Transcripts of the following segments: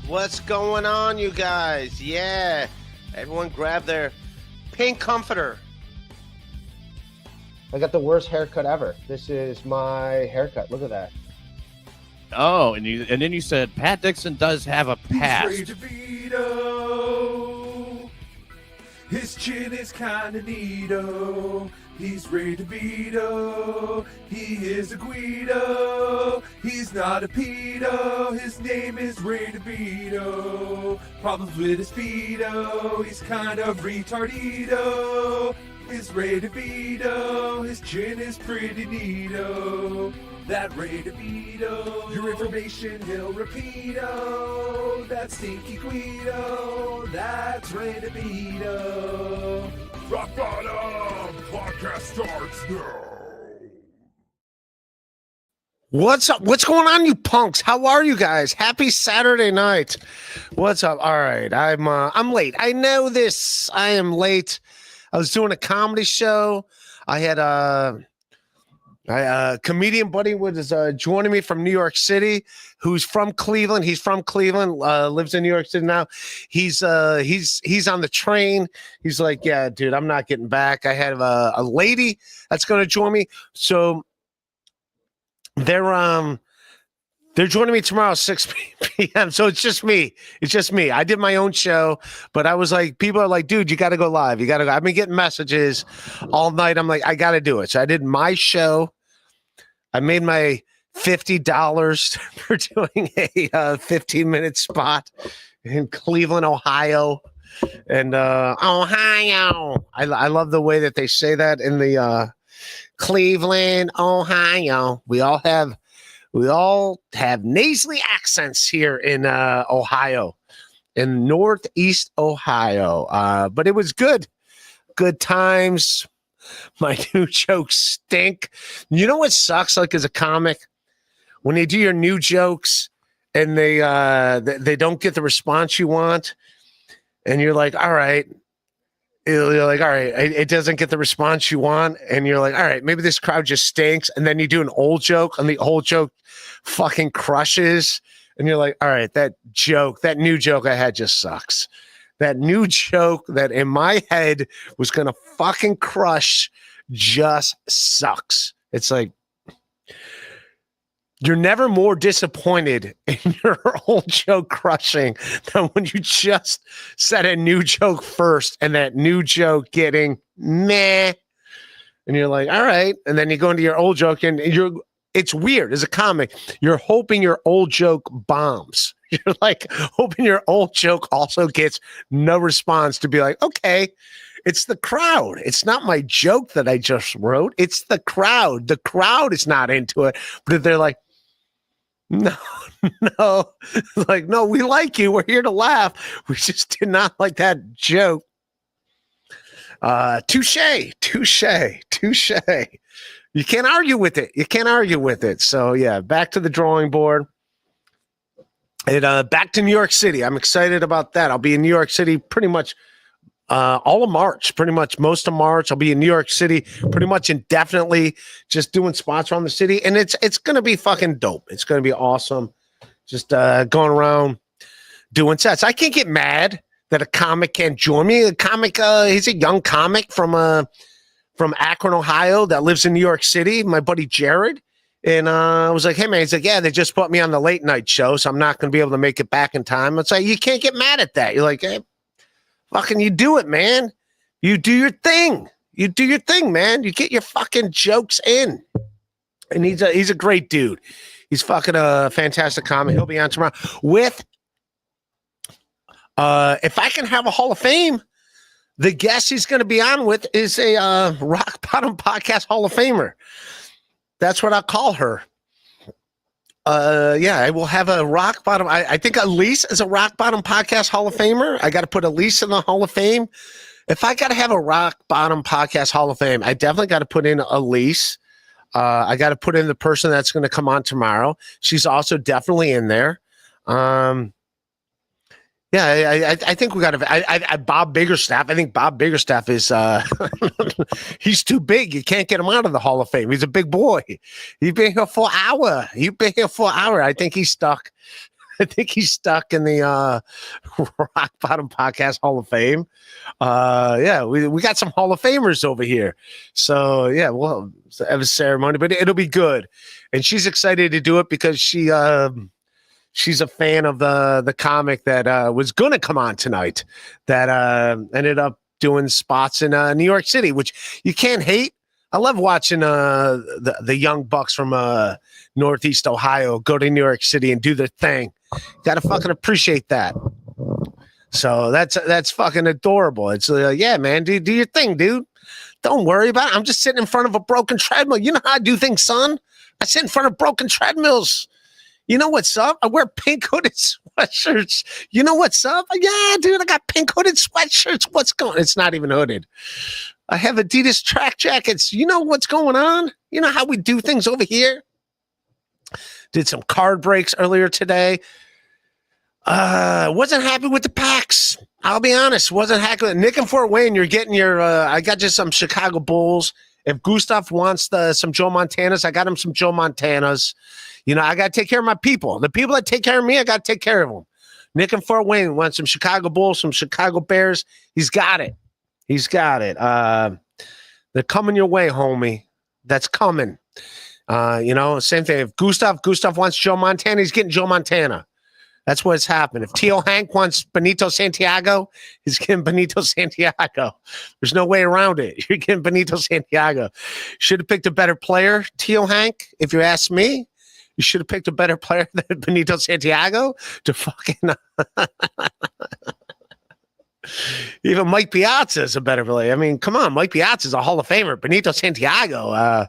What's going on, you guys? Yeah, everyone grab their pink comforter. I got the worst haircut ever. This is my haircut. Look at that. Oh, and then you said Pat Dixon does have a past. He's DeVito. His chin is kinda neato. He's Ray DeVito. He is a Guido. He's not a pedo. His name is Ray DeVito. Problems with his feedo. He's kind of retardito. It's Ray DeVito. His chin is pretty neato. That Ray DeVito. Your information he'll repeat-o. That stinky Guido. That's Ray DeVito. Rock Bottom Podcast starts now. What's up? What's going on, you punks? How are you guys? Happy Saturday night. What's up? All right, I'm late. I know this. I am late. I was doing a comedy show. I had a comedian buddy was joining me from New York City, who's from Cleveland. He's from Cleveland, lives in New York City now. He's on the train. He's like, yeah, dude, I'm not getting back. I have a lady that's going to join me. So they're joining me tomorrow, 6 p.m. So it's just me. It's just me. I did my own show, but I was like, people are like, dude, you got to go live. You got to go. I've been getting messages all night. I'm like, I got to do it. So I did my show. I made my $50 for doing a 15-minute spot in Cleveland, Ohio. And Ohio. I love the way that they say that in the Cleveland, Ohio. We all have nasally accents here in Ohio, in Northeast Ohio. But it was good times. My new jokes stink. You know what sucks? Like, as a comic, when they do your new jokes and they don't get the response you want, and you're like, all right. You're like, all right, it doesn't get the response you want. And you're like, all right, maybe this crowd just stinks. And then you do an old joke and the old joke fucking crushes. And you're like, all right, that new joke I had just sucks. That new joke that in my head was going to fucking crush just sucks. It's like, you're never more disappointed in your old joke crushing than when you just said a new joke first and that new joke getting meh. And you're like, all right. And then you go into your old joke and it's weird as a comic. You're hoping your old joke bombs. You're like hoping your old joke also gets no response to be like, okay, it's the crowd. It's not my joke that I just wrote. It's the crowd. The crowd is not into it, but they're like, no, like, no, we like you. We're here to laugh. We just did not like that joke. Touche. You can't argue with it. So yeah, back to the drawing board. And back to New York City. I'm excited about that. I'll be in New York City pretty much all of March, pretty much most of March. I'll be in New York City pretty much indefinitely, just doing spots around the city. And it's going to be fucking dope. It's going to be awesome. Just going around doing sets. I can't get mad that a comic can't join me. A comic, he's a young comic from Akron, Ohio that lives in New York City. My buddy Jared. And I was like, hey, man, he's like, yeah, they just put me on the late night show, so I'm not going to be able to make it back in time. It's like, you can't get mad at that. You're like, hey, fucking, you do it, man. You do your thing. Man. You get your fucking jokes in. And he's a great dude. He's fucking a fantastic comic. He'll be on tomorrow with, if I can have a Hall of Fame, the guest he's going to be on with is a Rock Bottom Podcast Hall of Famer. That's what I'll call her. Yeah, I will have a Rock Bottom. I think Elise is a Rock Bottom Podcast Hall of Famer. I got to put Elise in the Hall of Fame. If I got to have a Rock Bottom Podcast Hall of Fame, I definitely got to put in Elise. I got to put in the person that's going to come on tomorrow. She's also definitely in there. Yeah, I think we got to. Bob Biggerstaff. I think Bob Biggerstaff is. He's too big. You can't get him out of the Hall of Fame. He's a big boy. He's been here for an hour. I think he's stuck. I think he's stuck in the Rock Bottom Podcast Hall of Fame. Yeah, we got some Hall of Famers over here. So yeah, we'll have a ceremony, but it'll be good. And she's excited to do it because she's a fan of the comic that was going to come on tonight that ended up doing spots in New York City, which you can't hate. I love watching the young bucks from Northeast Ohio go to New York City and do their thing. Got to fucking appreciate that. So that's fucking adorable. It's yeah, man, do your thing, dude. Don't worry about it. I'm just sitting in front of a broken treadmill. You know how I do things, son. I sit in front of broken treadmills. You know what's up? I wear pink hooded sweatshirts. You know what's up? Yeah, dude, I got pink hooded sweatshirts. What's going on? It's not even hooded. I have Adidas track jackets. You know what's going on? You know how we do things over here? Did some card breaks earlier today. Wasn't happy with the packs. I'll be honest. Wasn't happy with Nick and Fort Wayne. You're getting your, I got just some Chicago Bulls. If Gustav wants some Joe Montanas, I got him some Joe Montanas. You know, I got to take care of my people. The people that take care of me, I got to take care of them. Nick and Fort Wayne wants some Chicago Bulls, some Chicago Bears. He's got it. He's got it. They're coming your way, homie. That's coming. You know, same thing. If Gustav wants Joe Montana, he's getting Joe Montana. That's what's happened. If Tio Hank wants Benito Santiago, he's getting Benito Santiago. There's no way around it. You're getting Benito Santiago. Should have picked a better player, Tio Hank, if you ask me. You should have picked a better player than Benito Santiago to fucking... Even Mike Piazza is a better player. I mean, come on. Mike Piazza is a Hall of Famer. Benito Santiago, I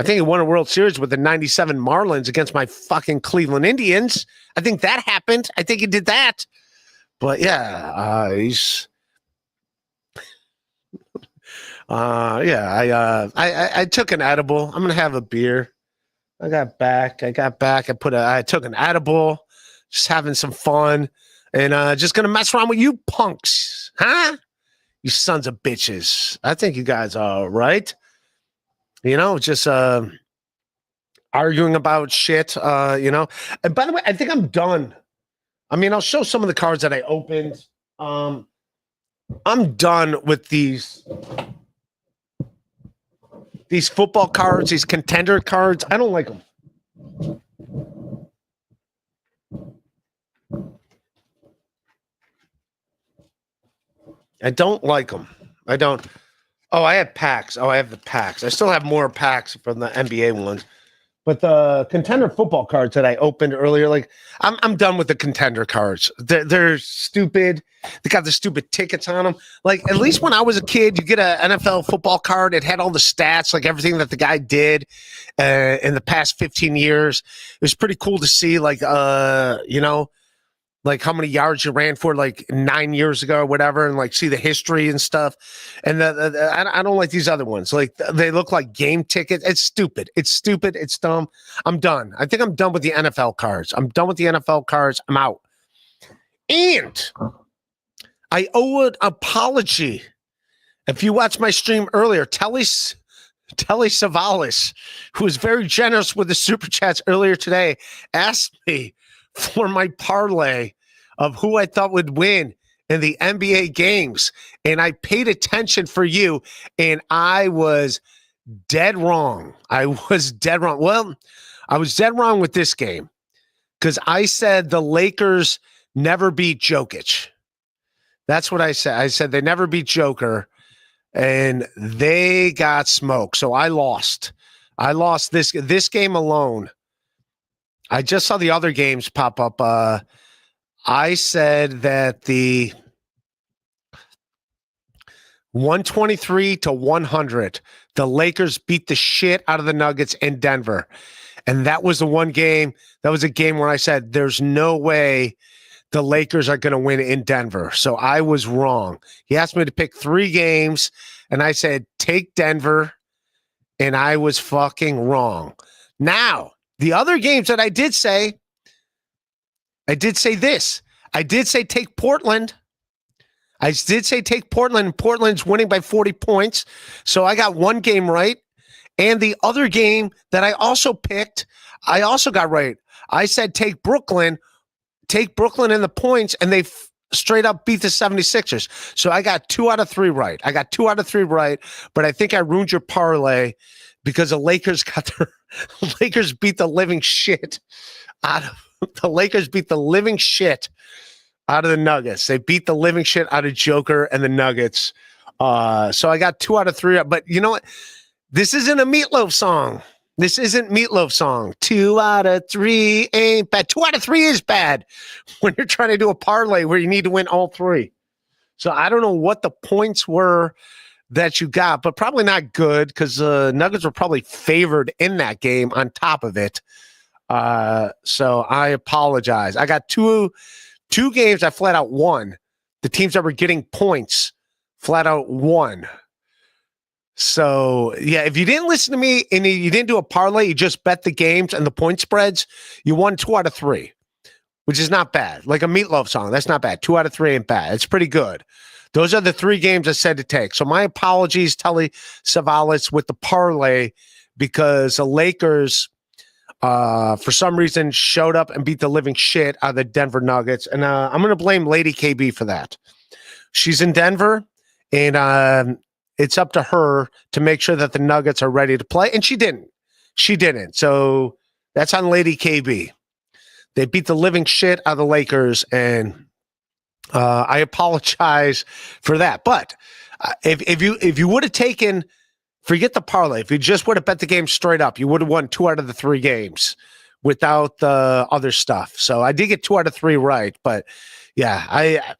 think he won a World Series with the 97 Marlins against my fucking Cleveland Indians. I think that happened. I think he did that. But yeah, he's... I took an edible. I'm going to have a beer. I got back. I took an edible, just having some fun, and just going to mess around with you punks. Huh? You sons of bitches. I think you guys are right. You know, just arguing about shit, you know. And by the way, I think I'm done. I mean, I'll show some of the cards that I opened. I'm done with these football cards, these contender cards. I don't like them. I don't like them. I don't. Oh, I have packs. Oh, I have the packs. I still have more packs from the NBA ones. But the contender football cards that I opened earlier, like I'm done with the contender cards. They're stupid. They got the stupid tickets on them. Like at least when I was a kid, you get an NFL football card. It had all the stats, like everything that the guy did in the past 15 years. It was pretty cool to see, like you know, like how many yards you ran for like 9 years ago or whatever, and like see the history and stuff. And I don't like these other ones. Like they look like game tickets. It's stupid. It's dumb. I'm done. I think I'm done with the NFL cards. I'm out. And I owe an apology. If you watched my stream earlier, Telly Savalas, who was very generous with the super chats earlier today, asked me for my parlay of who I thought would win in the NBA games. And I paid attention for you, and I was dead wrong. Well, I was dead wrong with this game because I said the Lakers never beat Jokic. That's what I said. I said they never beat Joker, and they got smoked. So I lost. This game alone. I just saw the other games pop up. I said that the 123-100, the Lakers beat the shit out of the Nuggets in Denver. And that was the one game. That was a game where I said there's no way the Lakers are going to win in Denver. So I was wrong. He asked me to pick 3 games, and I said take Denver, and I was fucking wrong. Now, the other games that I did say this. I did say take Portland. I did say take Portland, and Portland's winning by 40 points. So I got one game right. And the other game that I also picked, I also got right. I said take Brooklyn, take Brooklyn in the points, and they straight up beat the 76ers. So I got 2 out of 3 right. But I think I ruined your parlay because the Lakers Lakers beat the living shit out of the Nuggets. They beat the living shit out of Joker and the Nuggets. So I got 2 out of 3. But you know what? This isn't a Meatloaf song. 2 out of 3 ain't bad. 2 out of 3 is bad when you're trying to do a parlay where you need to win all 3. So I don't know what the points were that you got, but probably not good because the Nuggets were probably favored in that game on top of it. So I apologize. I got two games I flat out won. The teams that were getting points flat out won. So, yeah, if you didn't listen to me and you didn't do a parlay, you just bet the games and the point spreads, you won 2 out of 3, which is not bad. Like a Meatloaf song, that's not bad. 2 out of 3 ain't bad. It's pretty good. Those are the 3 games I said to take. So my apologies, Telly Savalas, with the parlay because the Lakers, for some reason, showed up and beat the living shit out of the Denver Nuggets. And I'm going to blame Lady KB for that. She's in Denver, and it's up to her to make sure that the Nuggets are ready to play. And she didn't. So that's on Lady KB. They beat the living shit out of the Lakers, and I apologize for that. But if you would have taken, forget the parlay, if you just would have bet the game straight up, you would have won 2 out of the 3 games without the other stuff. So I did get 2 out of 3 right. But yeah,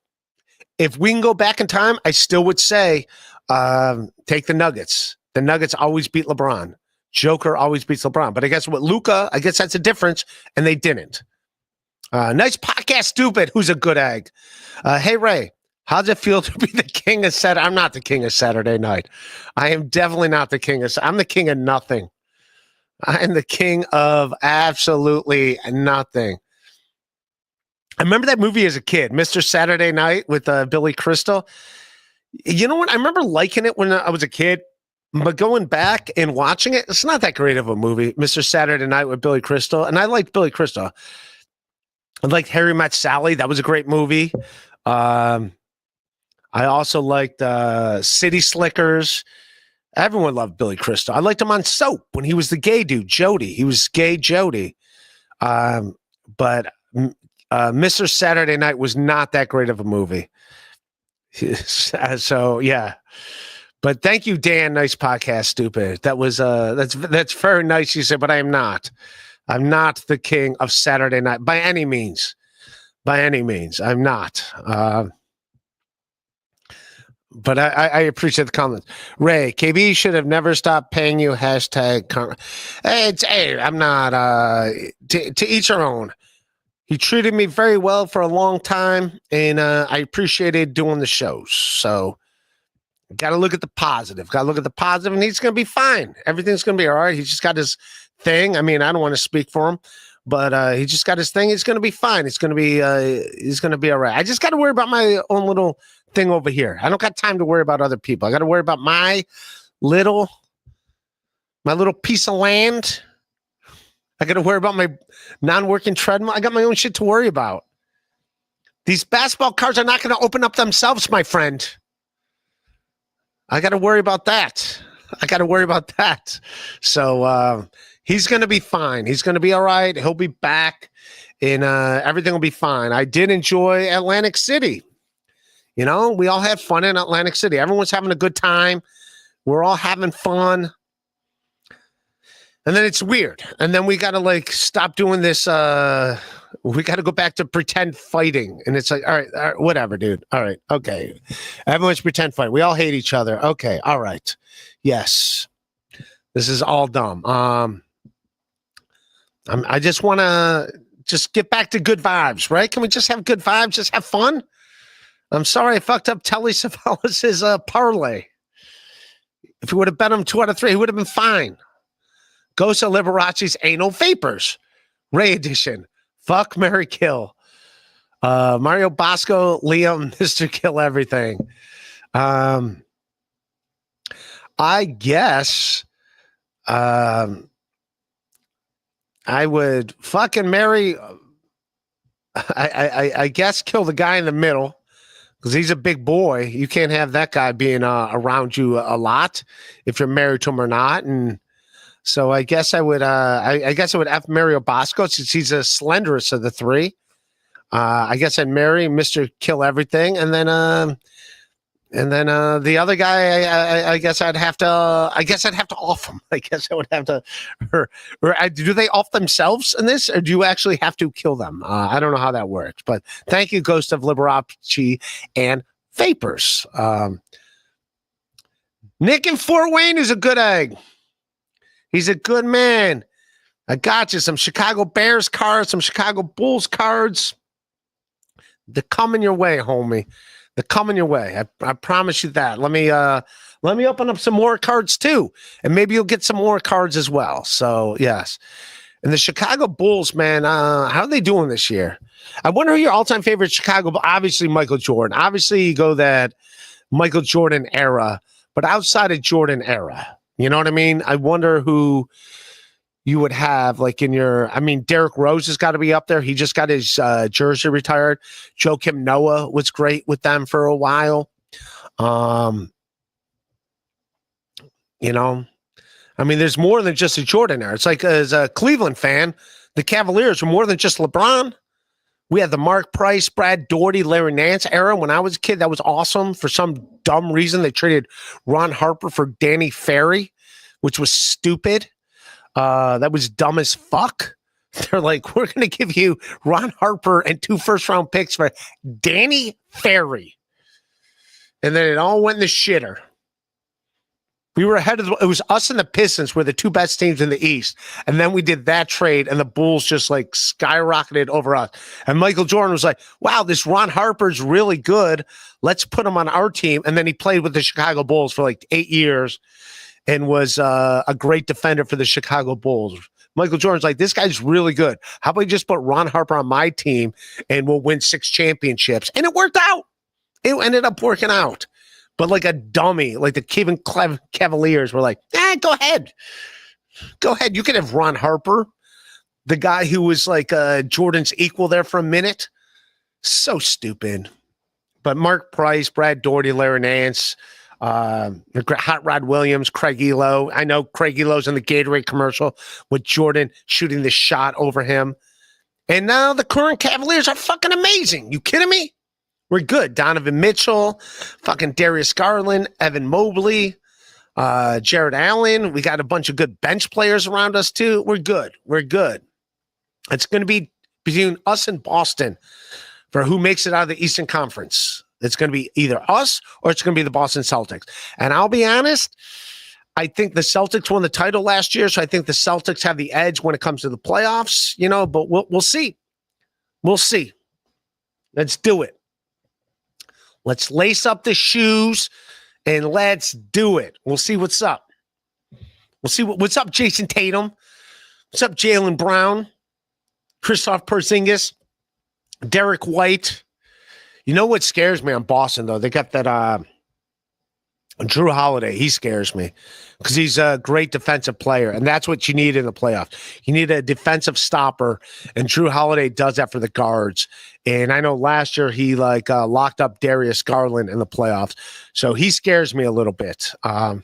if we can go back in time, I still would say take the Nuggets. The Nuggets always beat LeBron. Joker always beats LeBron. But I guess with Luka, I guess that's a difference, and they didn't. Nice podcast, stupid. Who's a good egg? Hey, Ray, how's it feel to be the king of Saturday? I'm not the king of Saturday night. I am definitely not the king of I'm the king of nothing. I am the king of absolutely nothing. I remember that movie as a kid, Mr. Saturday Night with Billy Crystal. You know what? I remember liking it when I was a kid, but going back and watching it, it's not that great of a movie, Mr. Saturday Night with Billy Crystal. And I liked Billy Crystal. I liked Harry Met Sally. That was a great movie. I also liked City Slickers. Everyone loved Billy Crystal. I liked him on Soap when he was the gay dude, Jody. He was gay Jody. But Mr. Saturday Night was not that great of a movie. So yeah, but thank you, Dan. Nice podcast, stupid. That was that's very nice. You said, but I'm not the king of Saturday night by any means. I'm not. But I appreciate the comments. Ray, KB should have never stopped paying you. Hashtag. Hey, I'm not. To each their own. He treated me very well for a long time, and I appreciated doing the shows. So, got to look at the positive. And he's going to be fine. Everything's going to be all right. He's just got his thing. I mean, I don't want to speak for him, but he just got his thing. He's going to be fine. He's going to be all right. I just got to worry about my own little thing over here. I don't got time to worry about other people. I got to worry about my little piece of land. I got to worry about my non-working treadmill. I got my own shit to worry about. These basketball cards are not going to open up themselves, my friend. I got to worry about that. So he's going to be fine. He's going to be all right. He'll be back, and everything will be fine. I did enjoy Atlantic City. You know, we all had fun in Atlantic City. Everyone's having a good time. We're all having fun. And then it's weird. And then we got to stop doing this. We got to go back to pretend fighting. And it's like, all right, whatever, dude. All right. Okay. Everyone's pretend fighting. We all hate each other. Okay. All right. Yes. This is all dumb. I just want to just get back to good vibes, right? Can we just have good vibes? Just have fun? I'm sorry I fucked up Telly Savalas' parlay. If he would have bet him 2 out of 3, he would have been fine. Ghost of Liberace's Anal Vapors. Ray Edition. Fuck, marry, kill. Mario Bosco, Liam, Mr. Kill Everything. I guess I would fucking marry I guess kill the guy in the middle because he's a big boy. You can't have that guy being around you a lot if you're married to him or not. And so I guess I would I guess I would F Mario Bosco since he's the slenderest of the three. I guess I'd marry Mr. Kill Everything, and then the other guy, I guess I'd have to off him. I guess I would have to, do they off themselves in this, or do you actually have to kill them? I don't know how that works, but thank you, Ghost of Liberace and Vapors. Nick in Fort Wayne is a good egg. He's a good man. I got you some Chicago Bears cards, some Chicago Bulls cards. They're coming your way, homie. They're coming your way. I promise you that. Let me open up some more cards too, and maybe you'll get some more cards as well. So yes, and the Chicago Bulls, man, how are they doing this year? I wonder who your all-time favorite Chicago. Obviously, Michael Jordan. Obviously, you go that Michael Jordan era, but outside of Jordan era, you know what I mean? I wonder who you would have like in your, I mean, Derrick Rose has got to be up there. He just got his jersey retired. Joakim Noah was great with them for a while. You know, I mean, there's more than just a Jordan era. It's like as a Cleveland fan, the Cavaliers were more than just LeBron. We had the Mark Price, Brad Daugherty, Larry Nance era. When I was a kid, that was awesome. For some dumb reason, they traded Ron Harper for Danny Ferry, which was stupid. That was dumb as fuck. They're like, we're going to give you Ron Harper and 2 first-round picks for Danny Ferry. And then it all went in the shitter. We were ahead of it was us and the Pistons were the 2 best teams in the East. And then we did that trade, and the Bulls just like skyrocketed over us. And Michael Jordan was like, wow, this Ron Harper's really good. Let's put him on our team. And then he played with the Chicago Bulls for like 8 years. And was a great defender for the Chicago Bulls. Michael Jordan's like, this guy's really good. How about we just put Ron Harper on my team and we'll win 6 championships? And it worked out. It ended up working out. But like a dummy, like the Cleveland Cavaliers were like, go ahead. Go ahead. You can have Ron Harper, the guy who was like Jordan's equal there for a minute. So stupid. But Mark Price, Brad Daugherty, Larry Nance, Hot Rod Williams, Craig Elo. I know Craig Elo's in the Gatorade commercial with Jordan shooting the shot over him. And now the current Cavaliers are fucking amazing. You kidding me? We're good. Donovan Mitchell, fucking Darius Garland, Evan Mobley, Jared Allen. We got a bunch of good bench players around us too. We're good. We're good. It's going to be between us and Boston for who makes it out of the Eastern Conference. It's going to be either us or it's going to be the Boston Celtics. And I'll be honest, I think the Celtics won the title last year, so I think the Celtics have the edge when it comes to the playoffs, you know, but we'll see. We'll see. Let's do it. Let's lace up the shoes and let's do it. We'll see what's up. We'll see what's up, Jason Tatum. What's up, Jaylen Brown, Kristaps Porzingis, Derek White. You know what scares me on Boston, though? They got that Drew Holiday. He scares me because he's a great defensive player, and that's what you need in the playoffs. You need a defensive stopper, and Drew Holiday does that for the guards. And I know last year he locked up Darius Garland in the playoffs, so he scares me a little bit. But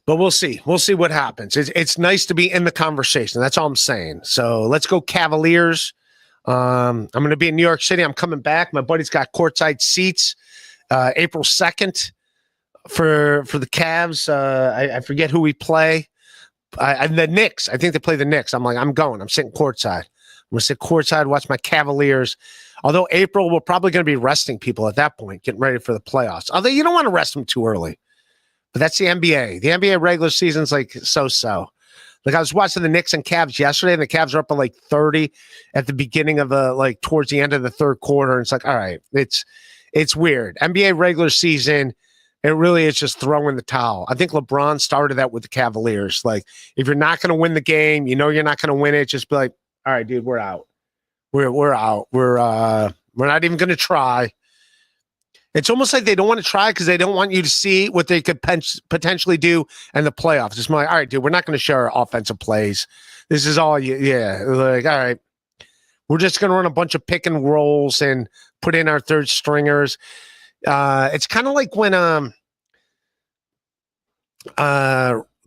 we'll see. We'll see what happens. It's nice to be in the conversation. That's all I'm saying. So let's go Cavaliers. I'm going to be in New York City. I'm coming back. My buddy's got courtside seats April 2nd for the Cavs. I forget who we play. The Knicks. I think they play the Knicks. I'm like, I'm going. I'm sitting courtside. I'm going to sit courtside, watch my Cavaliers. Although April, we're probably going to be resting people at that point, getting ready for the playoffs. Although you don't want to rest them too early. But that's the NBA. The NBA regular season's like so-so. Like I was watching the Knicks and Cavs yesterday, and the Cavs are up by like 30 at the beginning of towards the end of the third quarter. And it's like, all right, it's weird. NBA regular season, it really is just throwing the towel. I think LeBron started that with the Cavaliers. Like, if you're not going to win the game, you know you're not going to win it. Just be like, all right, dude, we're out. We're out. We're not even going to try. It's almost like they don't want to try because they don't want you to see what they could potentially do in the playoffs. It's like, all right, dude, we're not going to share our offensive plays. This is all you. Yeah, like, all right, We're just going to run a bunch of pick and rolls and put in our third stringers. It's kind of like when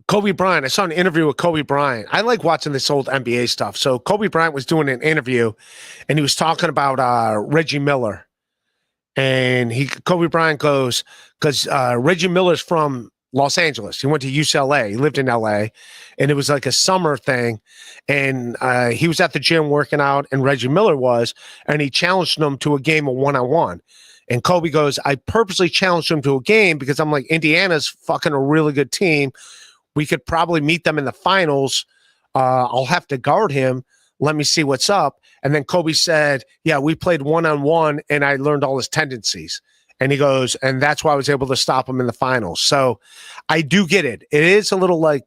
Kobe Bryant. I saw an interview with Kobe Bryant. I like watching this old NBA stuff. So Kobe Bryant was doing an interview, and he was talking about Reggie Miller. And Kobe Bryant goes, because Reggie Miller's from Los Angeles. He went to UCLA. He lived in LA, and it was like a summer thing. And he was at the gym working out, and Reggie Miller was, and he challenged him to a game of one-on-one. And Kobe goes, I purposely challenged him to a game because I'm like, Indiana's fucking a really good team. We could probably meet them in the finals. I'll have to guard him. Let me see what's up. And then Kobe said, yeah, we played one-on-one, and I learned all his tendencies. And he goes, and that's why I was able to stop him in the finals. So I do get it. It is a little like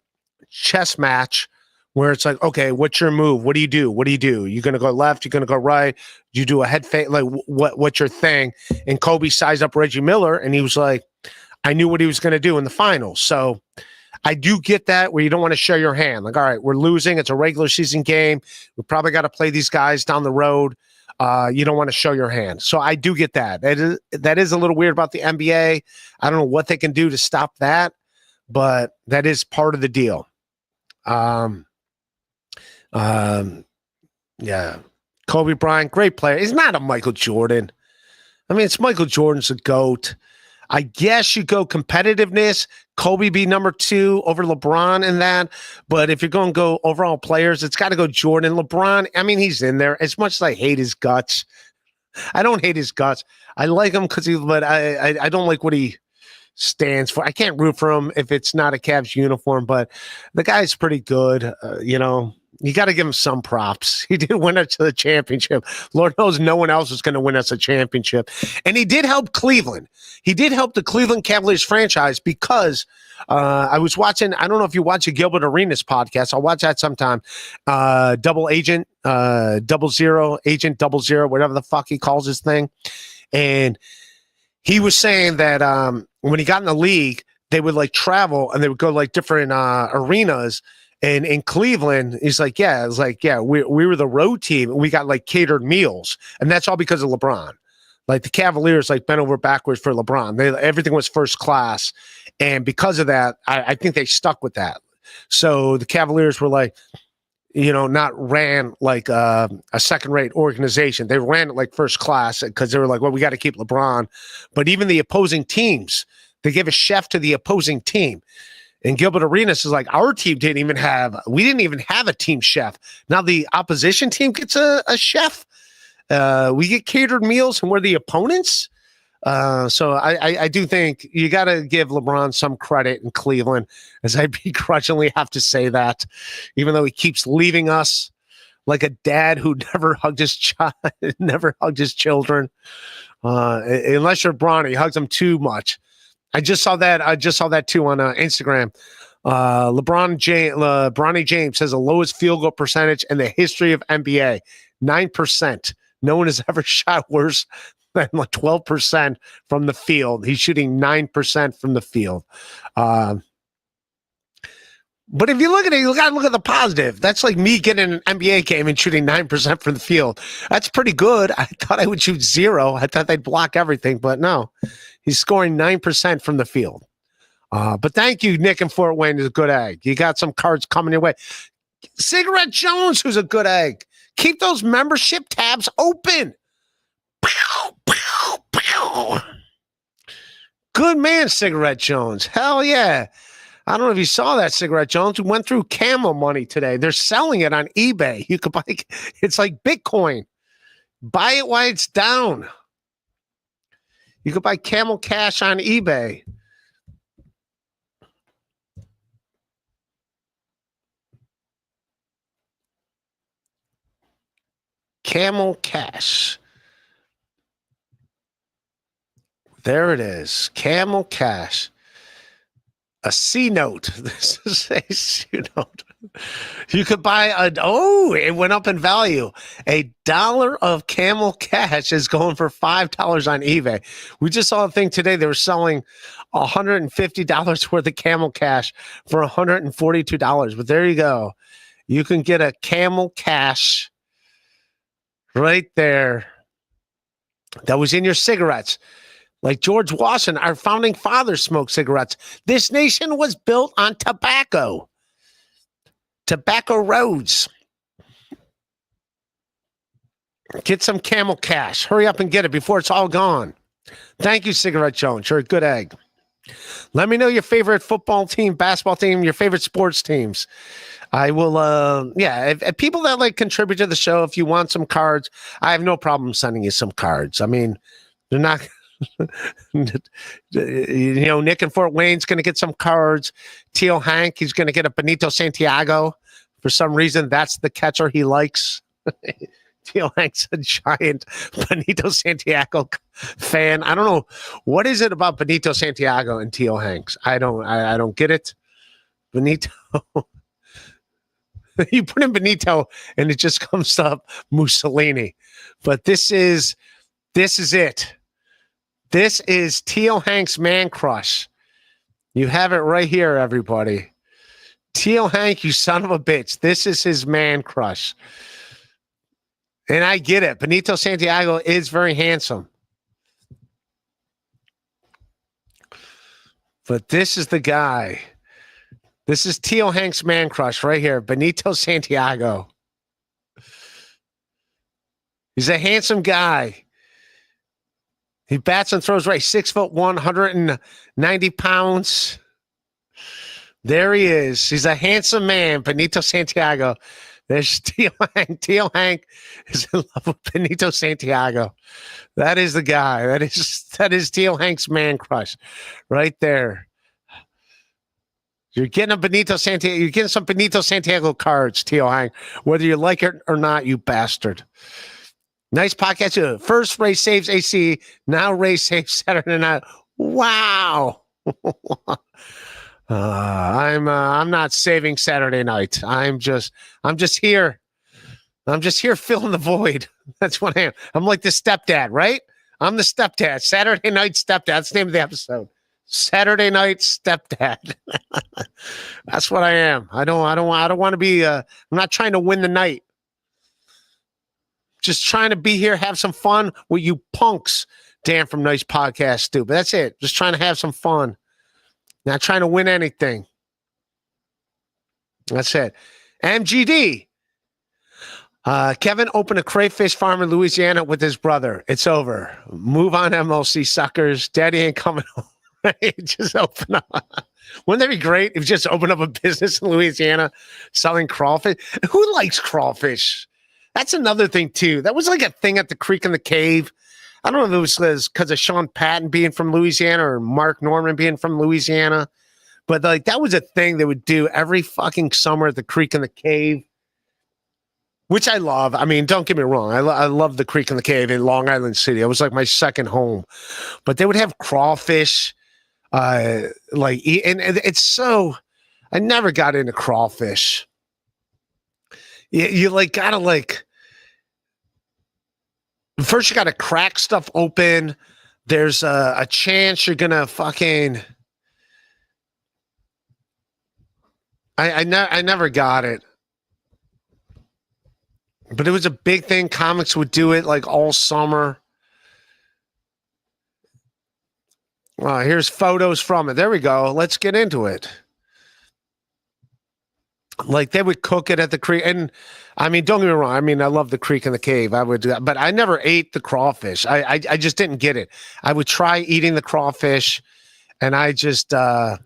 chess match where it's like, okay, what's your move? What do you do? What do you do? You're going to go left? You're going to go right? You do a head fake? Like, what's your thing? And Kobe sized up Reggie Miller, and he was like, I knew what he was going to do in the finals. So I do get that where you don't want to show your hand. Like, all right, we're losing. It's a regular season game. We probably got to play these guys down the road. You don't want to show your hand. So I do get that. That is a little weird about the NBA. I don't know what they can do to stop that, but that is part of the deal. Yeah. Kobe Bryant, great player. He's not a Michael Jordan. I mean, it's Michael Jordan's a GOAT. I guess you go competitiveness, Kobe be number 2 over LeBron in that. But if you're going to go overall players, it's got to go Jordan. LeBron, I mean, he's in there. As much as I hate his guts, I don't hate his guts. I like him but I don't like what he stands for. I can't root for him if it's not a Cavs uniform, but the guy's pretty good. You got to give him some props. He did win us the championship. Lord knows no one else is going to win us a championship. And he did help Cleveland. He did help the Cleveland Cavaliers franchise because I was watching, I don't know if you watch a Gilbert Arenas podcast. I'll watch that sometime. Double Agent, Double Zero, Agent Double Zero, whatever the fuck he calls his thing. And he was saying that when he got in the league, they would like travel and they would go like different arenas. And in Cleveland, he's like, we were the road team and we got like catered meals. And that's all because of LeBron. Like the Cavaliers like bent over backwards for LeBron. Everything was first class. And because of that, I think they stuck with that. So the Cavaliers were like, not ran like a second-rate organization. They ran it like first class because they were like, well, we got to keep LeBron. But even the opposing teams, they gave a chef to the opposing team. And Gilbert Arenas is like, our team didn't even have a team chef. Now the opposition team gets a chef. We get catered meals and we're the opponents. So I do think you got to give LeBron some credit in Cleveland, as I begrudgingly have to say that, even though he keeps leaving us like a dad who never hugged his child, never hugged his children. Unless you're Bronny, he hugs them too much. I just saw that too on Instagram. Bronny James has the lowest field goal percentage in the history of NBA, 9%. No one has ever shot worse than like 12% from the field. He's shooting 9% from the field. But if you look at it, you got to look at the positive. That's like me getting an NBA game and shooting 9% from the field. That's pretty good. I thought I would shoot 0. I thought they'd block everything, but no. He's scoring 9% from the field. But thank you, Nick in Fort Wayne, is a good egg. You got some cards coming your way. Cigarette Jones, who's a good egg. Keep those membership tabs open. Pow, pow, pow. Good man, Cigarette Jones. Hell yeah. I don't know if you saw that, Cigarette Jones. We went through Camel money today. They're selling it on eBay. You could buy it's like Bitcoin. Buy it while it's down. You could buy Camel Cash on eBay. Camel Cash. There it is. Camel Cash. A C note. This is a C note. You could buy it went up in value. $1 of Camel Cash is going for $5 on eBay. We just saw a thing today. They were selling $150 worth of Camel Cash for $142. But there you go. You can get a Camel Cash right there. That was in your cigarettes. Like George Washington, our founding fathers smoked cigarettes. This nation was built on tobacco. Tobacco roads. Get some Camel Cash. Hurry up and get it before it's all gone. Thank you, Cigarette Jones. You're a good egg. Let me know your favorite football team, basketball team, your favorite sports teams. I will, if people that like contribute to the show, if you want some cards, I have no problem sending you some cards. I mean, they're not, Nick in Fort Wayne's going to get some cards. Teal Hank, he's going to get a Benito Santiago. For some reason, that's the catcher he likes. Teal Hank's a giant Benito Santiago fan. I don't know what is it about Benito Santiago and Teal Hanks. I don't get it. Benito. You put in Benito and it just comes up Mussolini. But this is it. This is Teal Hank's man crush. You have it right here, everybody. Teal Hank, you son of a bitch. This is his man crush. And I get it. Benito Santiago is very handsome. But this is the guy. This is Teal Hank's man crush right here. Benito Santiago. He's a handsome guy. He bats and throws right. 6'1", 190 pounds. There he is. He's a handsome man, Benito Santiago. There's Teal Hank. Teal Hank is in love with Benito Santiago. That is the guy. That is Teal Hank's man crush, right there. You're getting a Benito Santiago. You're getting some Benito Santiago cards, Teal Hank, whether you like it or not. You bastard. Nice podcast. First race saves AC. Now race saves Saturday night. Wow. I'm not saving Saturday night. I'm just here. I'm just here filling the void. That's what I am. I'm like the stepdad, right? I'm the stepdad. Saturday night stepdad. That's the name of the episode. Saturday night stepdad. That's what I am. I don't want to be. I'm not trying to win the night. Just trying to be here, have some fun with you punks. Dan from Nice Podcast, stupid. That's it. Just trying to have some fun. Not trying to win anything. That's it. MGD. Kevin opened a crayfish farm in Louisiana with his brother. It's over. Move on, MLC suckers. Daddy ain't coming home. Just open up. Wouldn't that be great if you just opened up a business in Louisiana selling crawfish? Who likes crawfish? That's another thing, too. That was like a thing at the Creek and the Cave. I don't know if it was because of Sean Patton being from Louisiana or Mark Norman being from Louisiana, but like that was a thing they would do every fucking summer at the Creek and the Cave, which I love. I mean, don't get me wrong. I love the Creek and the Cave in Long Island City. It was like my second home, but they would have crawfish. And it's so, I never got into crawfish. You like gotta like, first you gotta crack stuff open. There's a chance you're gonna fucking. I never got it, but it was a big thing. Comics would do it like all summer. Here's photos from it. There we go. Let's get into it. Like they would cook it at the creek, and I mean, don't get me wrong. I mean, I love the Creek and the Cave. I would do that, but I never ate the crawfish. I just didn't get it. I would try eating the crawfish, and I just I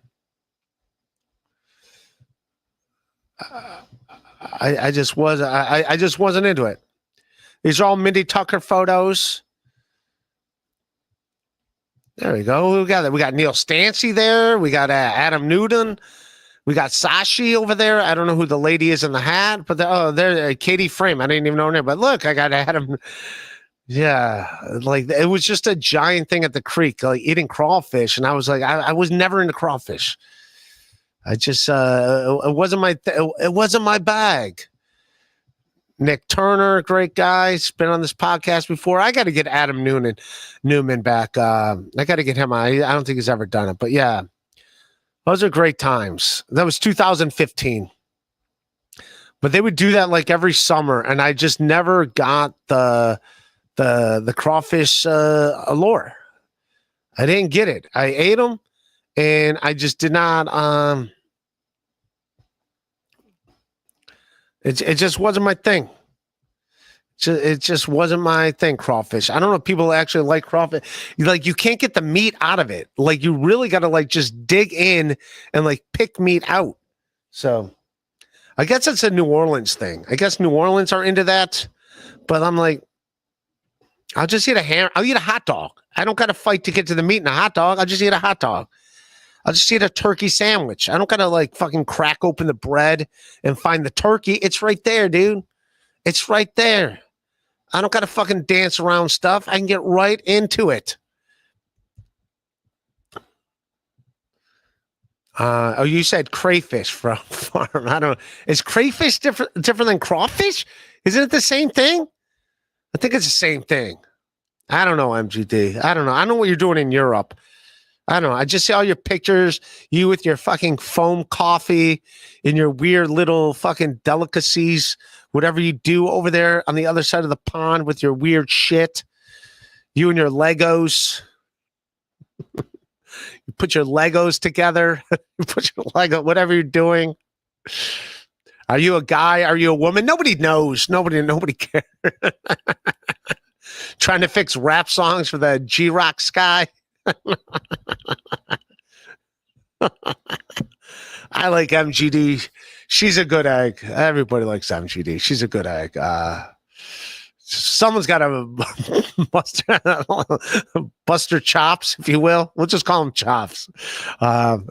just wasn't into it. These are all Mindy Tucker photos. There we go. We got Neil Stancy there. We got Adam Newton. We got Sashi over there. I don't know who the lady is in the hat, but there's Katie Frame. I didn't even know her name, but look, I got Adam. Yeah, like it was just a giant thing at the creek, like eating crawfish, and I was like, I was never into crawfish. I just it wasn't my bag. Nick Turner, great guy. He's been on this podcast before. I got to get Adam Newman back. I got to get him on. I don't think he's ever done it, but yeah. Those are great times. That was 2015. But they would do that like every summer, and I just never got the crawfish allure. I didn't get it. I ate them, and I just did not. It just wasn't my thing. It just wasn't my thing, crawfish. I don't know if people actually like crawfish. Like, you can't get the meat out of it. Like, you really got to like just dig in and like pick meat out. So I guess it's a New Orleans thing. I guess New Orleans are into that. But I'm like, I'll just eat I'll eat a hot dog. I don't got to fight to get to the meat in a hot dog. I'll just eat a hot dog. I'll just eat a turkey sandwich. I don't got to like fucking crack open the bread and find the turkey. It's right there, dude. It's right there. I don't got to fucking dance around stuff. I can get right into it. You said crayfish from farm. I don't know. Is crayfish different than crawfish? Isn't it the same thing? I think it's the same thing. I don't know, MGD. I don't know. I don't know what you're doing in Europe. I don't know. I just see all your pictures, you with your fucking foam coffee and your weird little fucking delicacies, whatever you do over there on the other side of the pond with your weird shit. You and your Legos. You put your Legos together. You put your Lego, whatever you're doing. Are you a guy? Are you a woman? Nobody knows. Nobody cares. Trying to fix rap songs for the G-Rock sky. I like MGD. She's a good egg. Everybody likes MGD. She's a good egg. Someone's got to Buster Chops, if you will. We'll just call him Chops.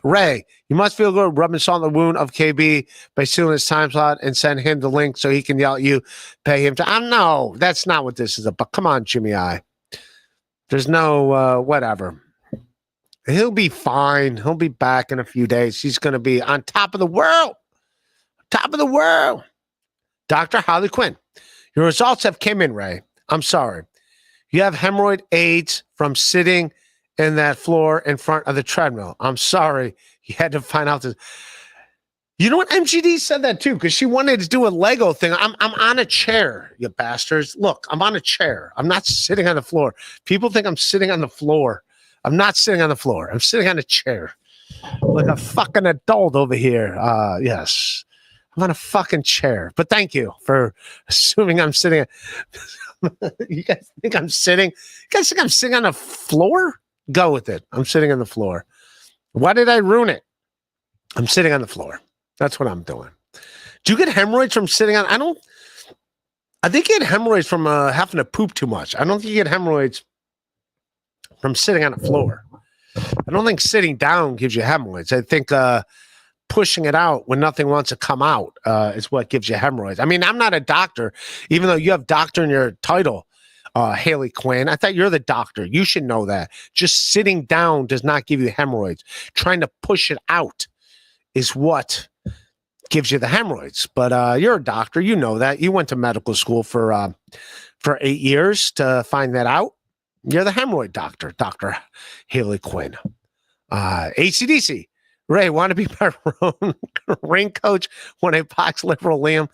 Ray, you must feel good rubbing salt in the wound of KB by stealing his time slot and send him the link so he can yell at you, pay him to. No, that's not what this is about. Come on, Jimmy I. There's no whatever. He'll be fine. He'll be back in a few days. He's going to be on top of the world. Top of the world. Dr. Harley Quinn. Your results have came in, Ray. I'm sorry. You have hemorrhoid AIDS from sitting in that floor in front of the treadmill. I'm sorry. You had to find out this. You know what? MGD said that too, because she wanted to do a Lego thing. I'm on a chair, you bastards. Look, I'm on a chair. I'm not sitting on the floor. People think I'm sitting on the floor. I'm not sitting on the floor. I'm sitting on a chair. Like a fucking adult over here. Yes. I'm on a fucking chair. But thank you for assuming I'm sitting. You guys think I'm sitting? You guys think I'm sitting on the floor? Go with it. I'm sitting on the floor. Why did I ruin it? I'm sitting on the floor. That's what I'm doing. Do you get hemorrhoids from sitting on? I think you get hemorrhoids from having to poop too much. I don't think you get hemorrhoids from sitting on the floor. I don't think sitting down gives you hemorrhoids. I think pushing it out when nothing wants to come out is what gives you hemorrhoids. I mean, I'm not a doctor, even though you have doctor in your title, Haley Quinn. I thought you're the doctor. You should know that. Just sitting down does not give you hemorrhoids. Trying to push it out is what gives you the hemorrhoids. But you're a doctor. You know that. You went to medical school for 8 years to find that out. You're the hemorrhoid doctor, Dr. Haley Quinn. ACDC. Ray, want to be my ring coach when I box liberal Liam?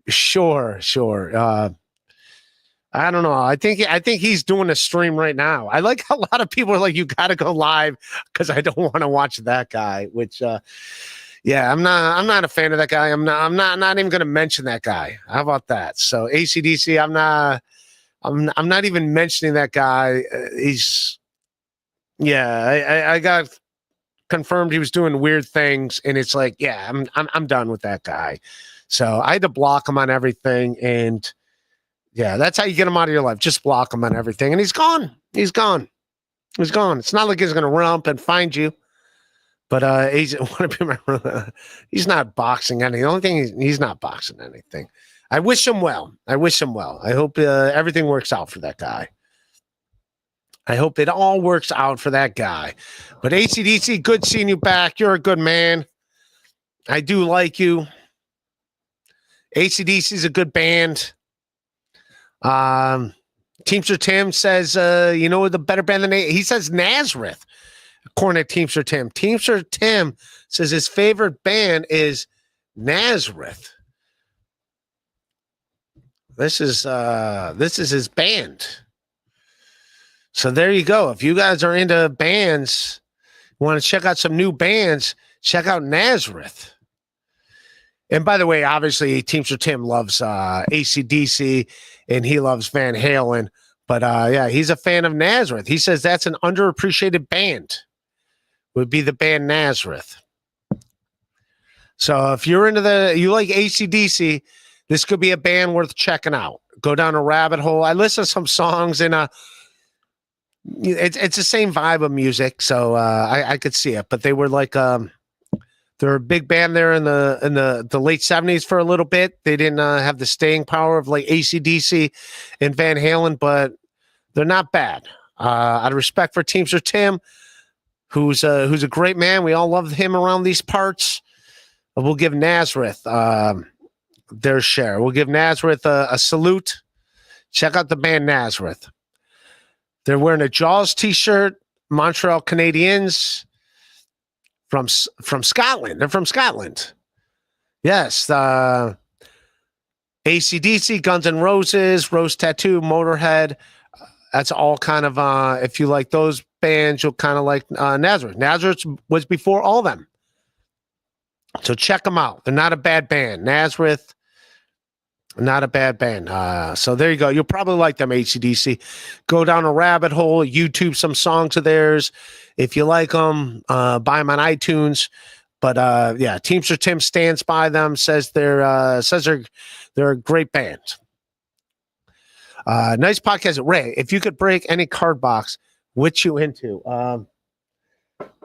Sure. I don't know. I think he's doing a stream right now. I like how a lot of people are like, you got to go live because I don't want to watch that guy. Which, yeah, I'm not a fan of that guy. I'm not even going to mention that guy. How about that? So ACDC, I'm not even mentioning that guy. I got confirmed he was doing weird things, and it's like, yeah, I'm done with that guy. So I had to block him on everything, and yeah, that's how you get him out of your life. Just block him on everything, and he's gone. He's gone. It's not like he's gonna run up and find you. But he's not boxing anything. The only thing he's not boxing anything. I wish him well. I hope everything works out for that guy. I hope it all works out for that guy. But ACDC, good seeing you back. You're a good man. I do like you. ACDC is a good band. Teamster Tim says, the better band than he says Nazareth. according to Teamster Tim. Teamster Tim says his favorite band is Nazareth. This is his band. So there you go. If you guys are into bands, want to check out some new bands, check out Nazareth. And by the way, obviously, Teamster Tim loves AC/DC and he loves Van Halen. But yeah, he's a fan of Nazareth. He says that's an underappreciated band. Would be the band Nazareth. So if you're you like AC/DC, this could be a band worth checking out. Go down a rabbit hole. I listen to some songs and it's the same vibe of music, so I could see it. But they were like they're a big band there in the late 70s for a little bit. They didn't have the staying power of like AC/DC and Van Halen, but they're not bad. Out of respect for Teamster Tim, who's a great man. We all love him around these parts. We'll give Nazareth their share. We'll give Nazareth a salute. Check out the band Nazareth. They're wearing a Jaws t-shirt, Montreal Canadiens from Scotland. They're from Scotland. Yes. AC/DC, Guns N' Roses, Rose Tattoo, Motorhead. That's all kind of, if you like those bands, you'll kind of like Nazareth. Nazareth was before all them. So check them out. They're not a bad band. Nazareth, not a bad band. So there you go. You'll probably like them, AC/DC. Go down a rabbit hole, YouTube some songs of theirs. If you like them, buy them on iTunes. But yeah, Teamster Tim stands by them, says they're a great band. Nice podcast. Ray, if you could break any card box, which you into?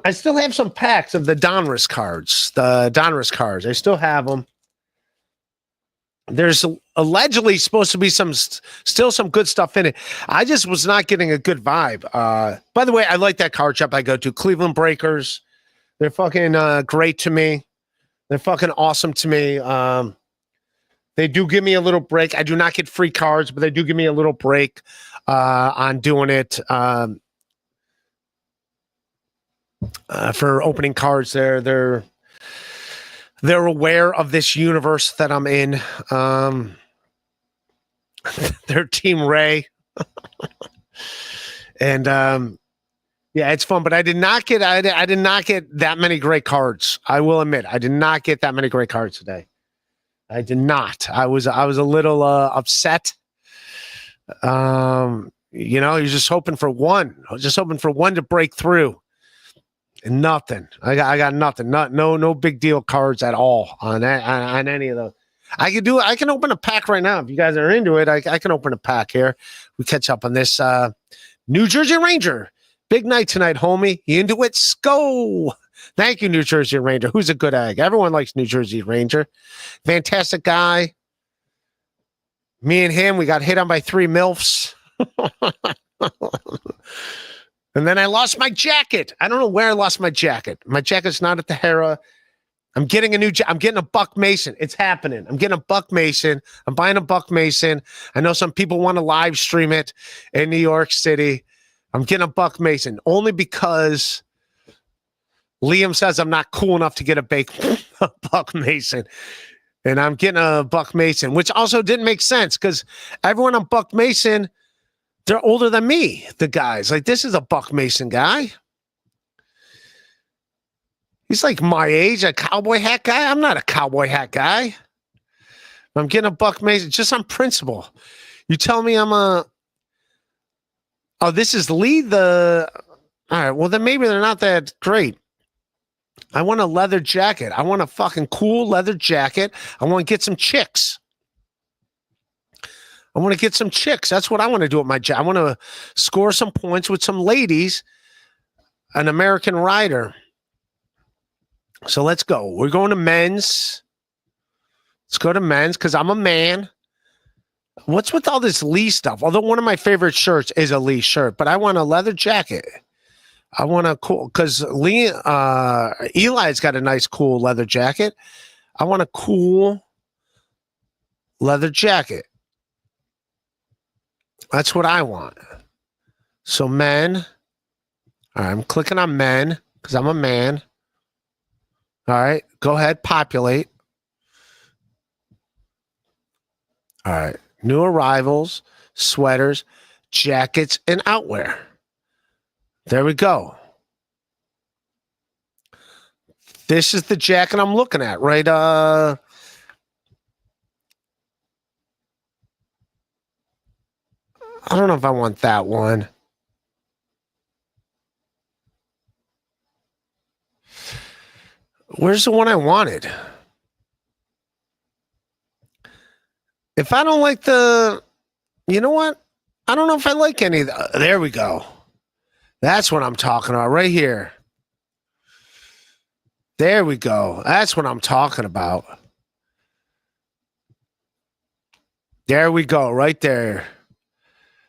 I still have some packs of the Donruss cards. I still have them. There's allegedly supposed to be still some good stuff in it. I just was not getting a good vibe. By the way, I like that card shop I go to, Cleveland Breakers. They're fucking great to me. They're fucking awesome to me. They do give me a little break. I do not get free cards, but they do give me a little break on doing it for opening cards. They're aware of this universe that I'm in. They're Team Ray. And yeah, it's fun, but I did not get that many great cards. I will admit, I did not get that many great cards today. I did not. I was a little upset. You're just hoping for one. I was just hoping for one to break through. And nothing. I got nothing. No big deal cards at all on any of those. I can open a pack right now. If you guys are into it, I can open a pack here. We catch up on this. New Jersey Ranger. Big night tonight, homie. You into it? Go. Thank you, New Jersey Ranger. Who's a good egg? Everyone likes New Jersey Ranger. Fantastic guy. Me and him, we got hit on by 3 MILFs. And then I lost my jacket. I don't know where I lost my jacket. My jacket's not at the Hera. I'm getting I'm getting a Buck Mason. It's happening. I'm getting a Buck Mason. I'm buying a Buck Mason. I know some people want to live stream it in New York City. I'm getting a Buck Mason only because Liam says I'm not cool enough to get a Buck Mason. And I'm getting a Buck Mason, which also didn't make sense because everyone on Buck Mason, they're older than me, the guys. Like, this is a Buck Mason guy. He's like my age, a cowboy hat guy. I'm not a cowboy hat guy. I'm getting a Buck Mason just on principle. You tell me I'm a... Oh, this is Lee, all right, well, then maybe they're not that great. I want a leather jacket. I want a fucking cool leather jacket. I want to get some chicks. That's what I want to do with my jacket. I want to score some points with some ladies, an American rider. So let's go. We're going to men's. Let's go to men's because I'm a man. What's with all this Lee stuff? Although one of my favorite shirts is a Lee shirt, but I want a leather jacket. I want a cool, because Eli's got a nice, cool leather jacket. I want a cool leather jacket. That's what I want. So men, All right, I'm clicking on men because I'm a man. All right, go ahead, populate. All right, new arrivals, sweaters, jackets, and outwear. There we go. This is the jacket I'm looking at, right? I don't know if I want that one. Where's the one I wanted? If I don't like you know what? I don't know if I like any of there we go. That's what I'm talking about right here. There we go. That's what I'm talking about. There we go, right there.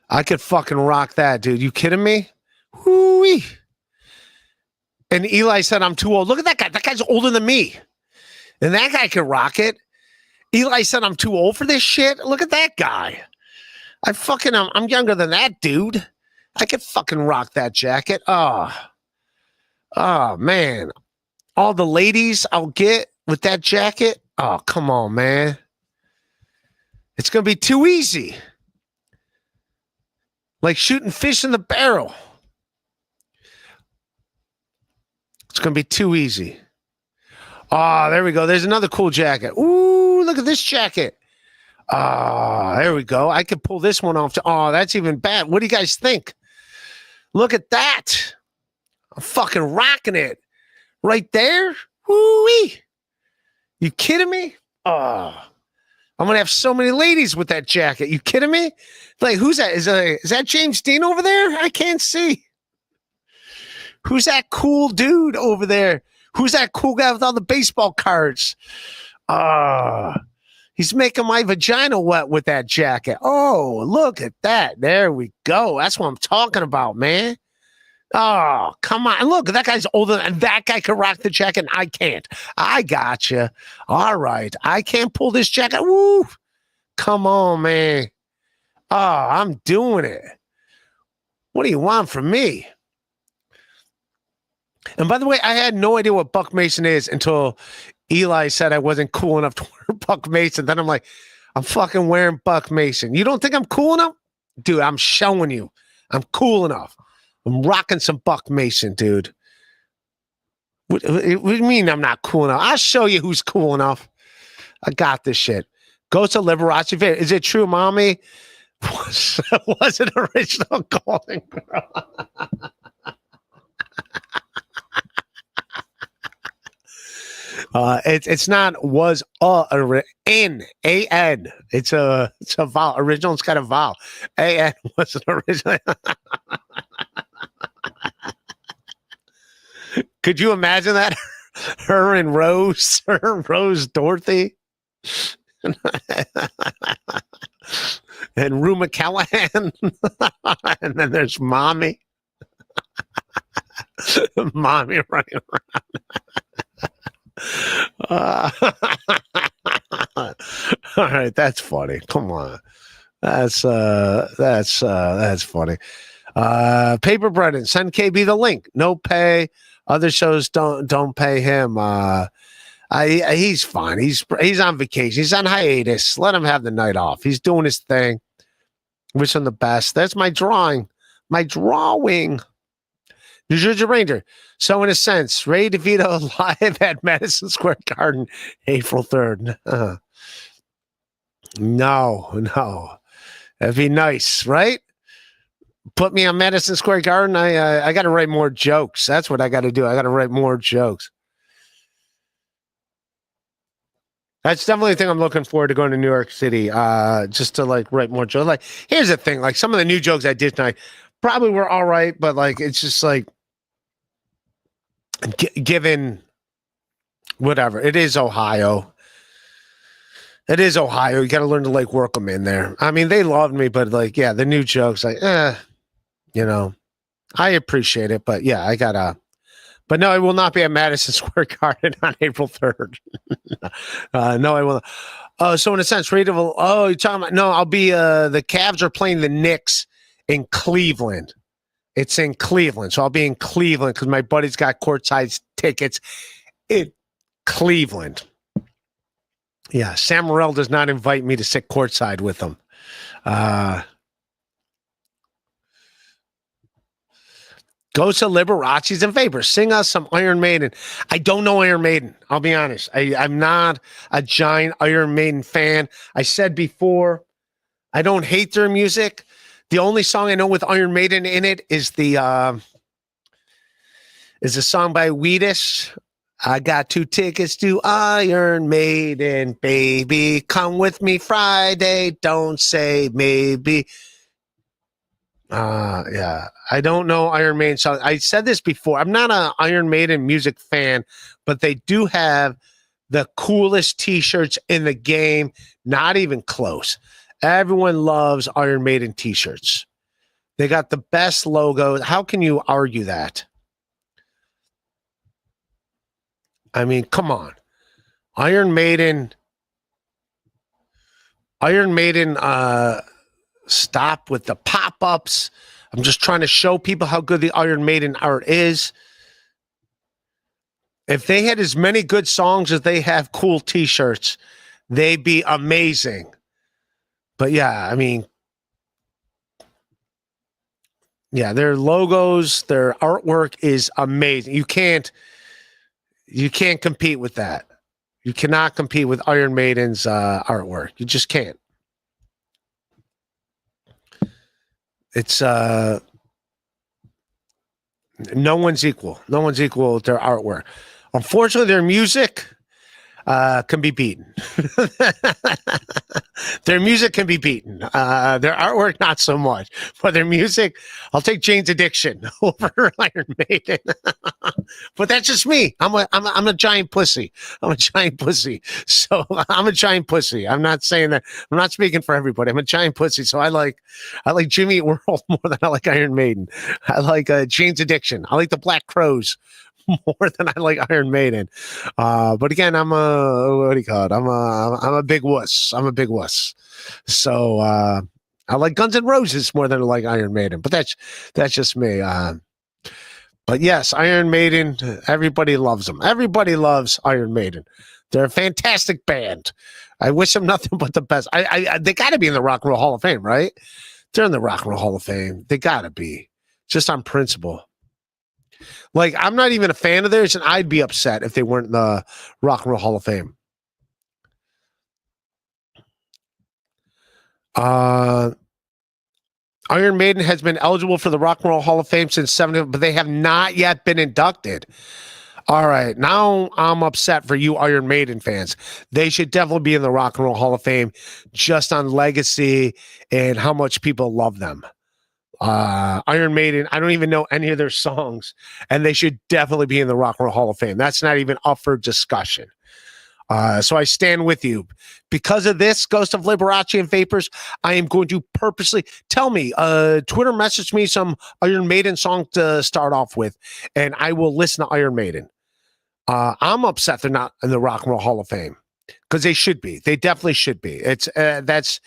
I could fucking rock that, dude. You kidding me? Whoo-wee. And Eli said, I'm too old. Look at that guy. That guy's older than me. And that guy can rock it. Eli said, I'm too old for this shit. Look at that guy. I'm younger than that dude. I could fucking rock that jacket. Oh, man. All the ladies I'll get with that jacket. Oh, come on, man. It's going to be too easy. Like shooting fish in the barrel. It's going to be too easy. Oh, there we go. There's another cool jacket. Ooh, look at this jacket. Oh, there we go. I could pull this one off. Oh, that's even bad. What do you guys think? Look at that. I'm fucking rocking it. Right there. Woo-wee. You kidding me? Oh, I'm going to have so many ladies with that jacket. You kidding me? Like, who's that? Is that James Dean over there? I can't see. Who's that cool dude over there? Who's that cool guy with all the baseball cards? He's making my vagina wet with that jacket. Oh, look at that. There we go. That's what I'm talking about, man. Oh, come on. Look, that guy's older and that guy can rock the jacket and I can't. I got you. All right. I can't pull this jacket. Woo. Come on, man. Oh, I'm doing it. What do you want from me? And by the way, I had no idea what Buck Mason is until Eli said I wasn't cool enough to wear Buck Mason. Then I'm like, I'm fucking wearing Buck Mason. You don't think I'm cool enough? Dude, I'm showing you. I'm cool enough. I'm rocking some Buck Mason, dude. What do you mean I'm not cool enough? I'll show you who's cool enough. I got this shit. Ghost of Liberace. Is it true, mommy? Was it original Golden Girl? It's not was N A-N. It's a vowel. Original. It's got a vowel. A-N wasn't original. Could you imagine that? Her and Rose Dorothy, and Rue McCallahan, and then there's mommy. Mommy running around. All right, that's funny. Come on, that's funny. Paper Brennan, send KB the link. No pay. Other shows don't pay him. He's fine. He's on vacation. He's on hiatus. Let him have the night off. He's doing his thing. Wish him the best. That's my drawing. My drawing. New Jersey Ranger. So in a sense, Ray DeVito live at Madison Square Garden, April 3rd. No. That'd be nice, right? Put me on Madison Square Garden. I got to write more jokes. That's what I got to do. I got to write more jokes. That's definitely the thing I'm looking forward to going to New York City. Just to like write more jokes. Like, here's the thing. Like some of the new jokes I did tonight probably were all right, but like it's just like given whatever. It is Ohio. You got to learn to like work them in there. I mean, they loved me, but like, yeah, the new jokes, like, I appreciate it, but yeah, but no, I will not be at Madison Square Garden on April 3rd. No, I will not. Oh, so in a sense, you're talking about, no, I'll be, the Cavs are playing the Knicks in Cleveland. It's in Cleveland, so I'll be in Cleveland because my buddy's got courtside tickets in Cleveland. Yeah, Sam Morril does not invite me to sit courtside with him. Go to Liberace's and Vapors. Sing us some Iron Maiden. I don't know Iron Maiden. I'll be honest. I'm not a giant Iron Maiden fan. I said before, I don't hate their music. The only song I know with Iron Maiden in it is a song by Wheatus. I got 2 tickets to Iron Maiden, baby. Come with me Friday. Don't say maybe. Yeah, I don't know Iron Maiden song. I said this before. I'm not an Iron Maiden music fan, but they do have the coolest t-shirts in the game. Not even close. Everyone loves Iron Maiden t-shirts. They got the best logos. How can you argue that? I mean, come on. Iron Maiden, stop with the pop-ups. I'm just trying to show people how good the Iron Maiden art is. If they had as many good songs as they have cool t-shirts, they'd be amazing. But yeah, I mean, yeah, their logos, their artwork is amazing. You can't compete with that. You cannot compete with Iron Maiden's artwork. You just can't. It's no one's equal. No one's equal to their artwork. Unfortunately, their music can be beaten. Their music can be beaten. Their artwork, not so much. But their music, I'll take Jane's Addiction over Iron Maiden. But that's just me. I'm a giant pussy. I'm a giant pussy. So I'm a giant pussy. I'm not saying that. I'm not speaking for everybody. I'm a giant pussy. So I like Jimmy Eat World more than I like Iron Maiden. I like Jane's Addiction. I like the Black Crowes more than I like Iron Maiden. But again, I'm a big wuss. I'm a big wuss. So I like Guns N' Roses more than I like Iron Maiden. But that's just me. But yes, Iron Maiden, everybody loves them. Everybody loves Iron Maiden. They're a fantastic band. I wish them nothing but the best. They got to be in the Rock and Roll Hall of Fame, right? They're in the Rock and Roll Hall of Fame. They got to be, just on principle. Like, I'm not even a fan of theirs, and I'd be upset if they weren't in the Rock and Roll Hall of Fame. Iron Maiden has been eligible for the Rock and Roll Hall of Fame since 70, but they have not yet been inducted. All right, now I'm upset for you Iron Maiden fans. They should definitely be in the Rock and Roll Hall of Fame just on legacy and how much people love them. Iron Maiden, I don't even know any of their songs, and they should definitely be in the Rock and Roll Hall of Fame. That's not even up for discussion. So I stand with you. Because of this, Ghost of Liberace and Vapors, I am going to purposely tell me, Twitter message me some Iron Maiden song to start off with, and I will listen to Iron Maiden. I'm upset they're not in the Rock and Roll Hall of Fame because they should be. They definitely should be. It's that's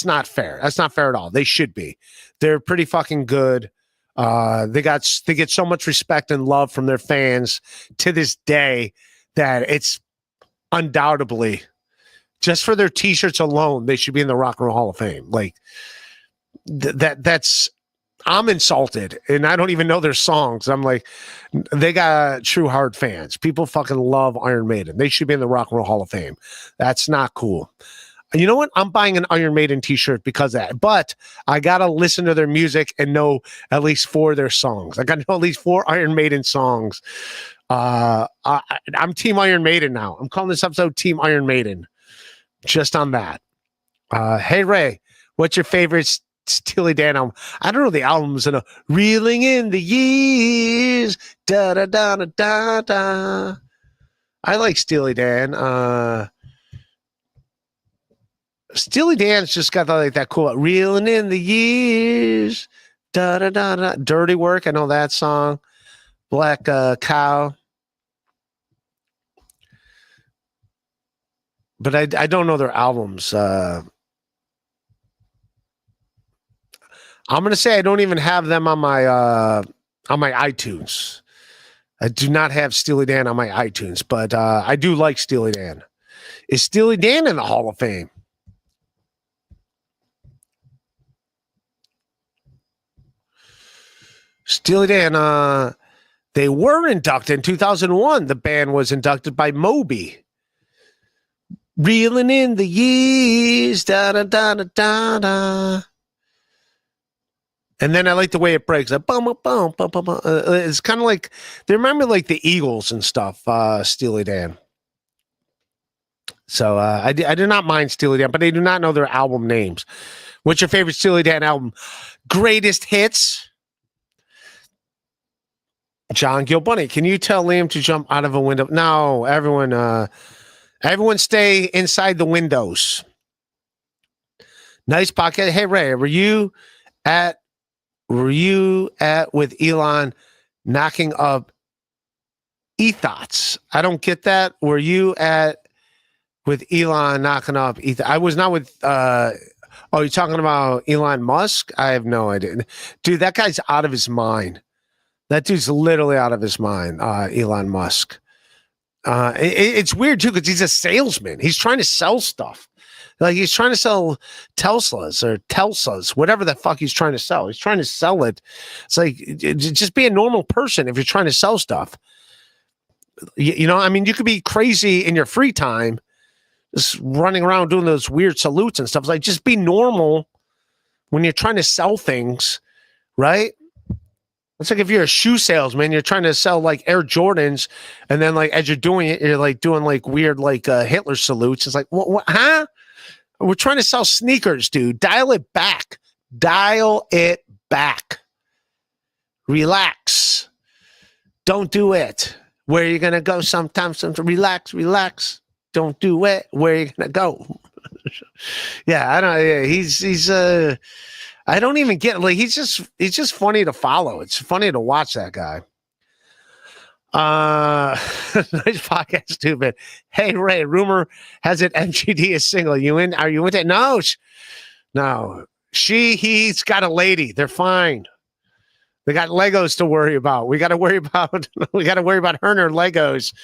not fair. That's not fair at all. They should be. They're pretty fucking good. They get so much respect and love from their fans to this day that it's undoubtedly, just for their t-shirts alone, they should be in the Rock and Roll Hall of Fame. Like that's I'm insulted, and I don't even know their songs. I'm like, they got true hard fans. People fucking love Iron Maiden. They should be in the Rock and Roll Hall of Fame. That's not cool. You know what? I'm buying an Iron Maiden t-shirt because of that. But I got to listen to their music and know at least 4 of their songs. I got to know at least 4 Iron Maiden songs. I'm Team Iron Maiden now. I'm calling this episode Team Iron Maiden. Just on that. Hey, Ray, what's your favorite Steely Dan album? I don't know the albums. Reeling in the Years. Da da da da da da. I like Steely Dan. Steely Dan's just got that cool Reeling in the Years. Da da da da. Dirty Work. I know that song. Black Cow. But I don't know their albums. I'm gonna say I don't even have them on my iTunes. I do not have Steely Dan on my iTunes, but I do like Steely Dan. Is Steely Dan in the Hall of Fame? Steely Dan, they were inducted in 2001. The band was inducted by Moby. Reeling in the years, da da da da da da. And then I like the way it breaks. Like, bum, bum, bum, bum, bum. It's kind of like, they remember like the Eagles and stuff, Steely Dan. So I do not mind Steely Dan, but I do not know their album names. What's your favorite Steely Dan album? Greatest hits? John Gilbunny, can you tell Liam to jump out of a window? No, everyone stay inside the windows. Nice pocket. Hey, Ray, were you at with Elon knocking up ethos? I don't get that. Were you at with Elon knocking up ethos? I was not with you're talking about Elon Musk? I have no idea. Dude, that guy's out of his mind. That dude's literally out of his mind, Elon Musk. It's weird, too, because he's a salesman. He's trying to sell stuff. Like, he's trying to sell Telsas, whatever the fuck he's trying to sell. He's trying to sell it. It's like, just be a normal person if you're trying to sell stuff. You know, I mean, you could be crazy in your free time, just running around doing those weird salutes and stuff. It's like, just be normal when you're trying to sell things, right? It's like if you're a shoe salesman, you're trying to sell like Air Jordans, and then like as you're doing it, you're like doing like weird like Hitler salutes. It's like, what, huh? We're trying to sell sneakers, dude. Dial it back. Dial it back. Relax. Don't do it. Where are you gonna go? Sometimes relax. Don't do it. Where are you gonna go? Yeah, I don't. Yeah, he's I don't even get, like, he's just funny to follow. It's funny to watch that guy. Nice podcast, stupid. Hey, Ray, rumor has it MGD is single. Are you into it? No. No. He's got a lady. They're fine. They got Legos to worry about. We got to worry about her and her Legos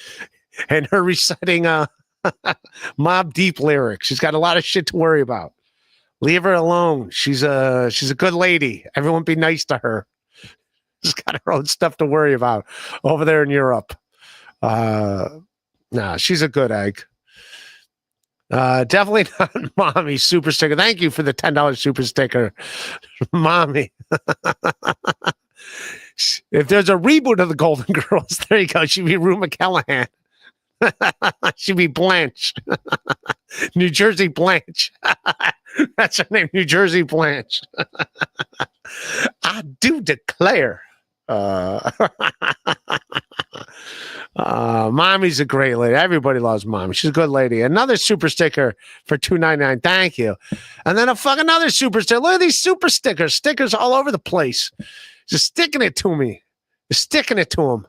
and her reciting Mobb Deep lyrics. She's got a lot of shit to worry about. Leave her alone. She's a good lady. Everyone be nice to her. She's got her own stuff to worry about over there in Europe. Nah, she's a good egg. Definitely not mommy super sticker. Thank you for the $10 super sticker, mommy. If there's a reboot of the Golden Girls, there you go. She'd be Rue McCallahan. She'd be Blanche. New Jersey Blanche. That's her name, New Jersey Blanche. I do declare. Mommy's a great lady. Everybody loves Mommy. She's a good lady. Another super sticker for $2.99. Thank you. And then another super sticker. Look at these super stickers. Stickers all over the place. Just sticking it to me. Just sticking it to them.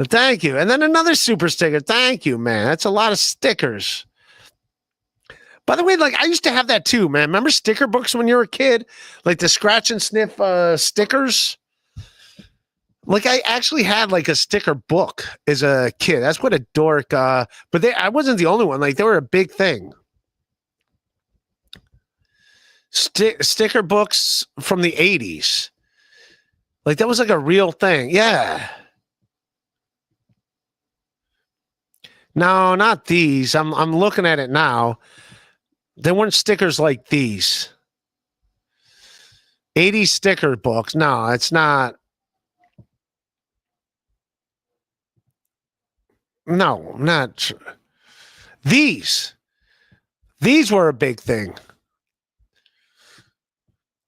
Thank you. And then another super sticker. Thank you, man. That's a lot of stickers. By the way, like, I used to have that too, man. Remember sticker books when you were a kid? Like the scratch and sniff stickers? Like, I actually had like a sticker book as a kid. That's what a dork. But I wasn't the only one. Like, they were a big thing. Sticker books from the 80s. Like, that was like a real thing. Yeah. No, not these. I'm looking at it now. They weren't stickers like these. 80 sticker books. No, it's not. No, not these. These were a big thing.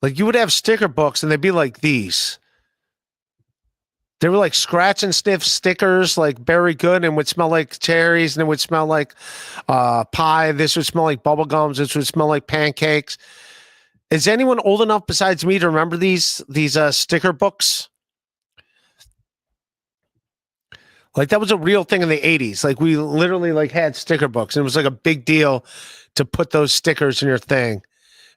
Like, you would have sticker books and they'd be like these. They were like scratch and sniff stickers, like very good, and would smell like cherries, and it would smell like pie. This would smell like bubble gums. This would smell like pancakes. Is anyone old enough besides me to remember these sticker books? Like, that was a real thing in the 80s. Like, we literally like had sticker books, and it was like a big deal to put those stickers in your thing.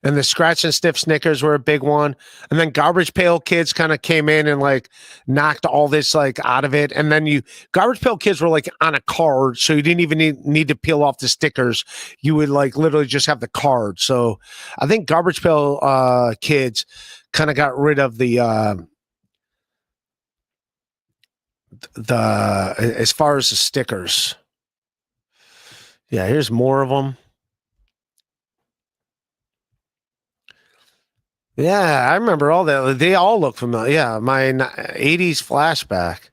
And the scratch and sniff Snickers were a big one. And then Garbage Pail Kids kind of came in and like knocked all this like out of it. And then Garbage Pail Kids were like on a card, so you didn't even need to peel off the stickers. You would like literally just have the card. So I think Garbage Pail Kids kind of got rid of the as far as the stickers. Yeah, here's more of them. Yeah, I remember all that. They all look familiar. Yeah, my 80s flashback.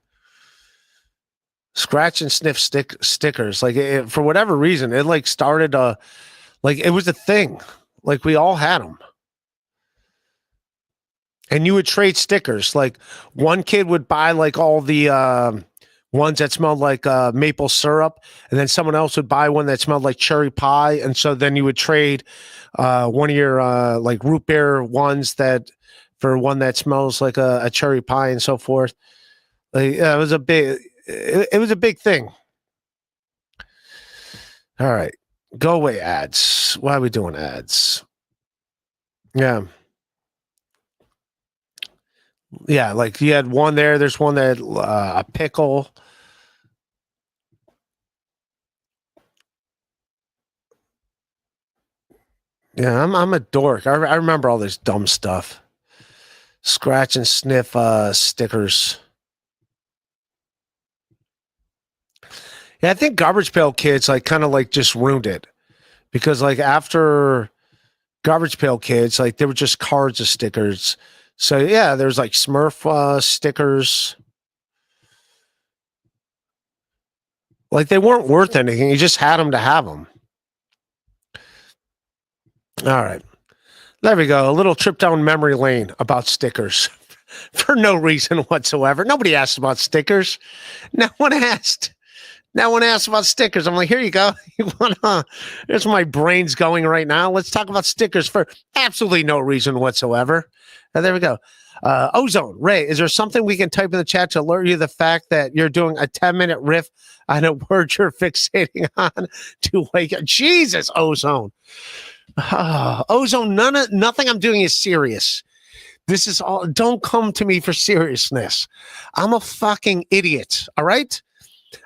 Scratch and sniff stickers. Like for whatever reason, it like started like it was a thing. Like we all had them. And you would trade stickers. Like one kid would buy like all the ones that smelled like maple syrup, and then someone else would buy one that smelled like cherry pie, and so then you would trade one of your like root beer ones that for one that smells like a cherry pie and so forth. Like, it was a big thing. All right, go away ads. Why are we doing ads? Yeah. Yeah, like you had one there. There's one that a pickle. Yeah, I'm a dork. I remember all this dumb stuff. Scratch and sniff stickers. Yeah, I think Garbage Pail Kids like kind of like just ruined it because like after Garbage Pail Kids, like there were just cards of stickers. So yeah, there's like Smurf stickers. Like they weren't worth anything. You just had them to have them. All right. There we go. A little trip down memory lane about stickers for no reason whatsoever. Nobody asked about stickers. No one asked. No one asked about stickers. I'm like, here you go. You wanna? There's my brain's going right now. Let's talk about stickers for absolutely no reason whatsoever. And there we go. Ozone, Ray, is there something we can type in the chat to alert you of the fact that you're doing a 10-minute riff on a word you're fixating on to wake up? Jesus, Ozone. Ozone, nothing I'm doing is serious. This is all, don't come to me for seriousness. I'm a fucking idiot, all right?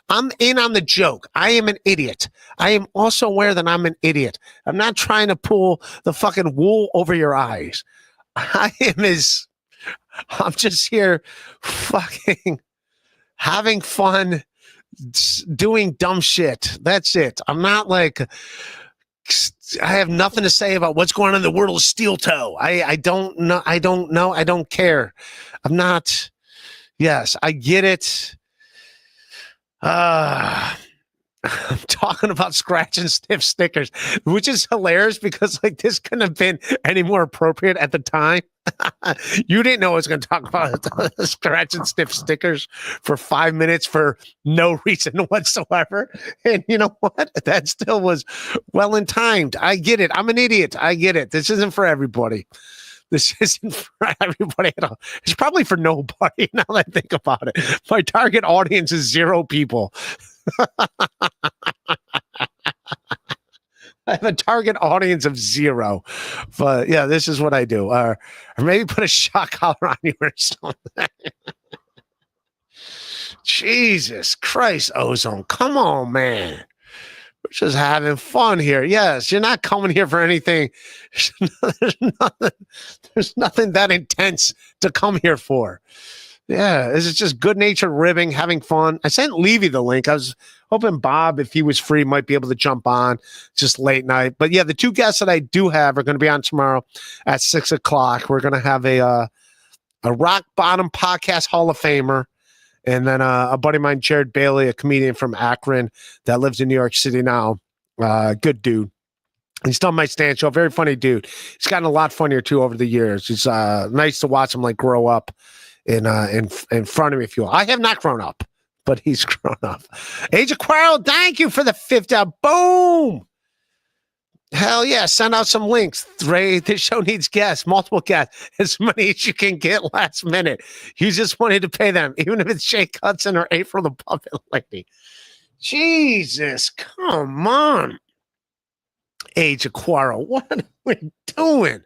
I'm in on the joke. I am an idiot. I am also aware that I'm an idiot. I'm not trying to pull the fucking wool over your eyes. I'm just here fucking having fun, doing dumb shit. That's it. I'm not like, I have nothing to say about what's going on in the world of steel toe. I don't know. I don't know. I don't care. I'm not. Yes, I get it. I'm talking about scratch and sniff stickers, which is hilarious because like this couldn't have been any more appropriate at the time. You didn't know I was going to talk about scratch and sniff stickers for 5 minutes for no reason whatsoever. And you know what? That still was well in timed. I get it. I'm an idiot. I get it. This isn't for everybody. This isn't for everybody at all. It's probably for nobody now that I think about it. My target audience is 0 people. I have a target audience of 0. But yeah, this is what I do. Or maybe put a shock collar on you or something. Jesus Christ, Ozone. Come on, man. We're just having fun here. Yes, you're not coming here for anything. There's nothing that intense to come here for. Yeah, this is just good-natured ribbing, having fun. I sent Levy the link. I was hoping Bob, if he was free, might be able to jump on just late night. But yeah, the 2 guests that I do have are going to be on tomorrow at 6 o'clock. We're going to have a Rock Bottom Podcast Hall of Famer, and then a buddy of mine, Jared Bailey, a comedian from Akron that lives in New York City now. Good dude. He's done my stand show. Very funny dude. He's gotten a lot funnier too over the years. It's nice to watch him like grow up in front of me. If you will. I have not grown up, but he's grown up. Age of Quarrel, thank you for the 50. Boom. Hell yeah. Send out some links. Ray, this show needs guests, multiple guests, as many as you can get last minute. You just wanted to pay them, even if it's Jake Hudson or April the Puppet Lady. Jesus, come on. Hey, Jaquaro, what are we doing?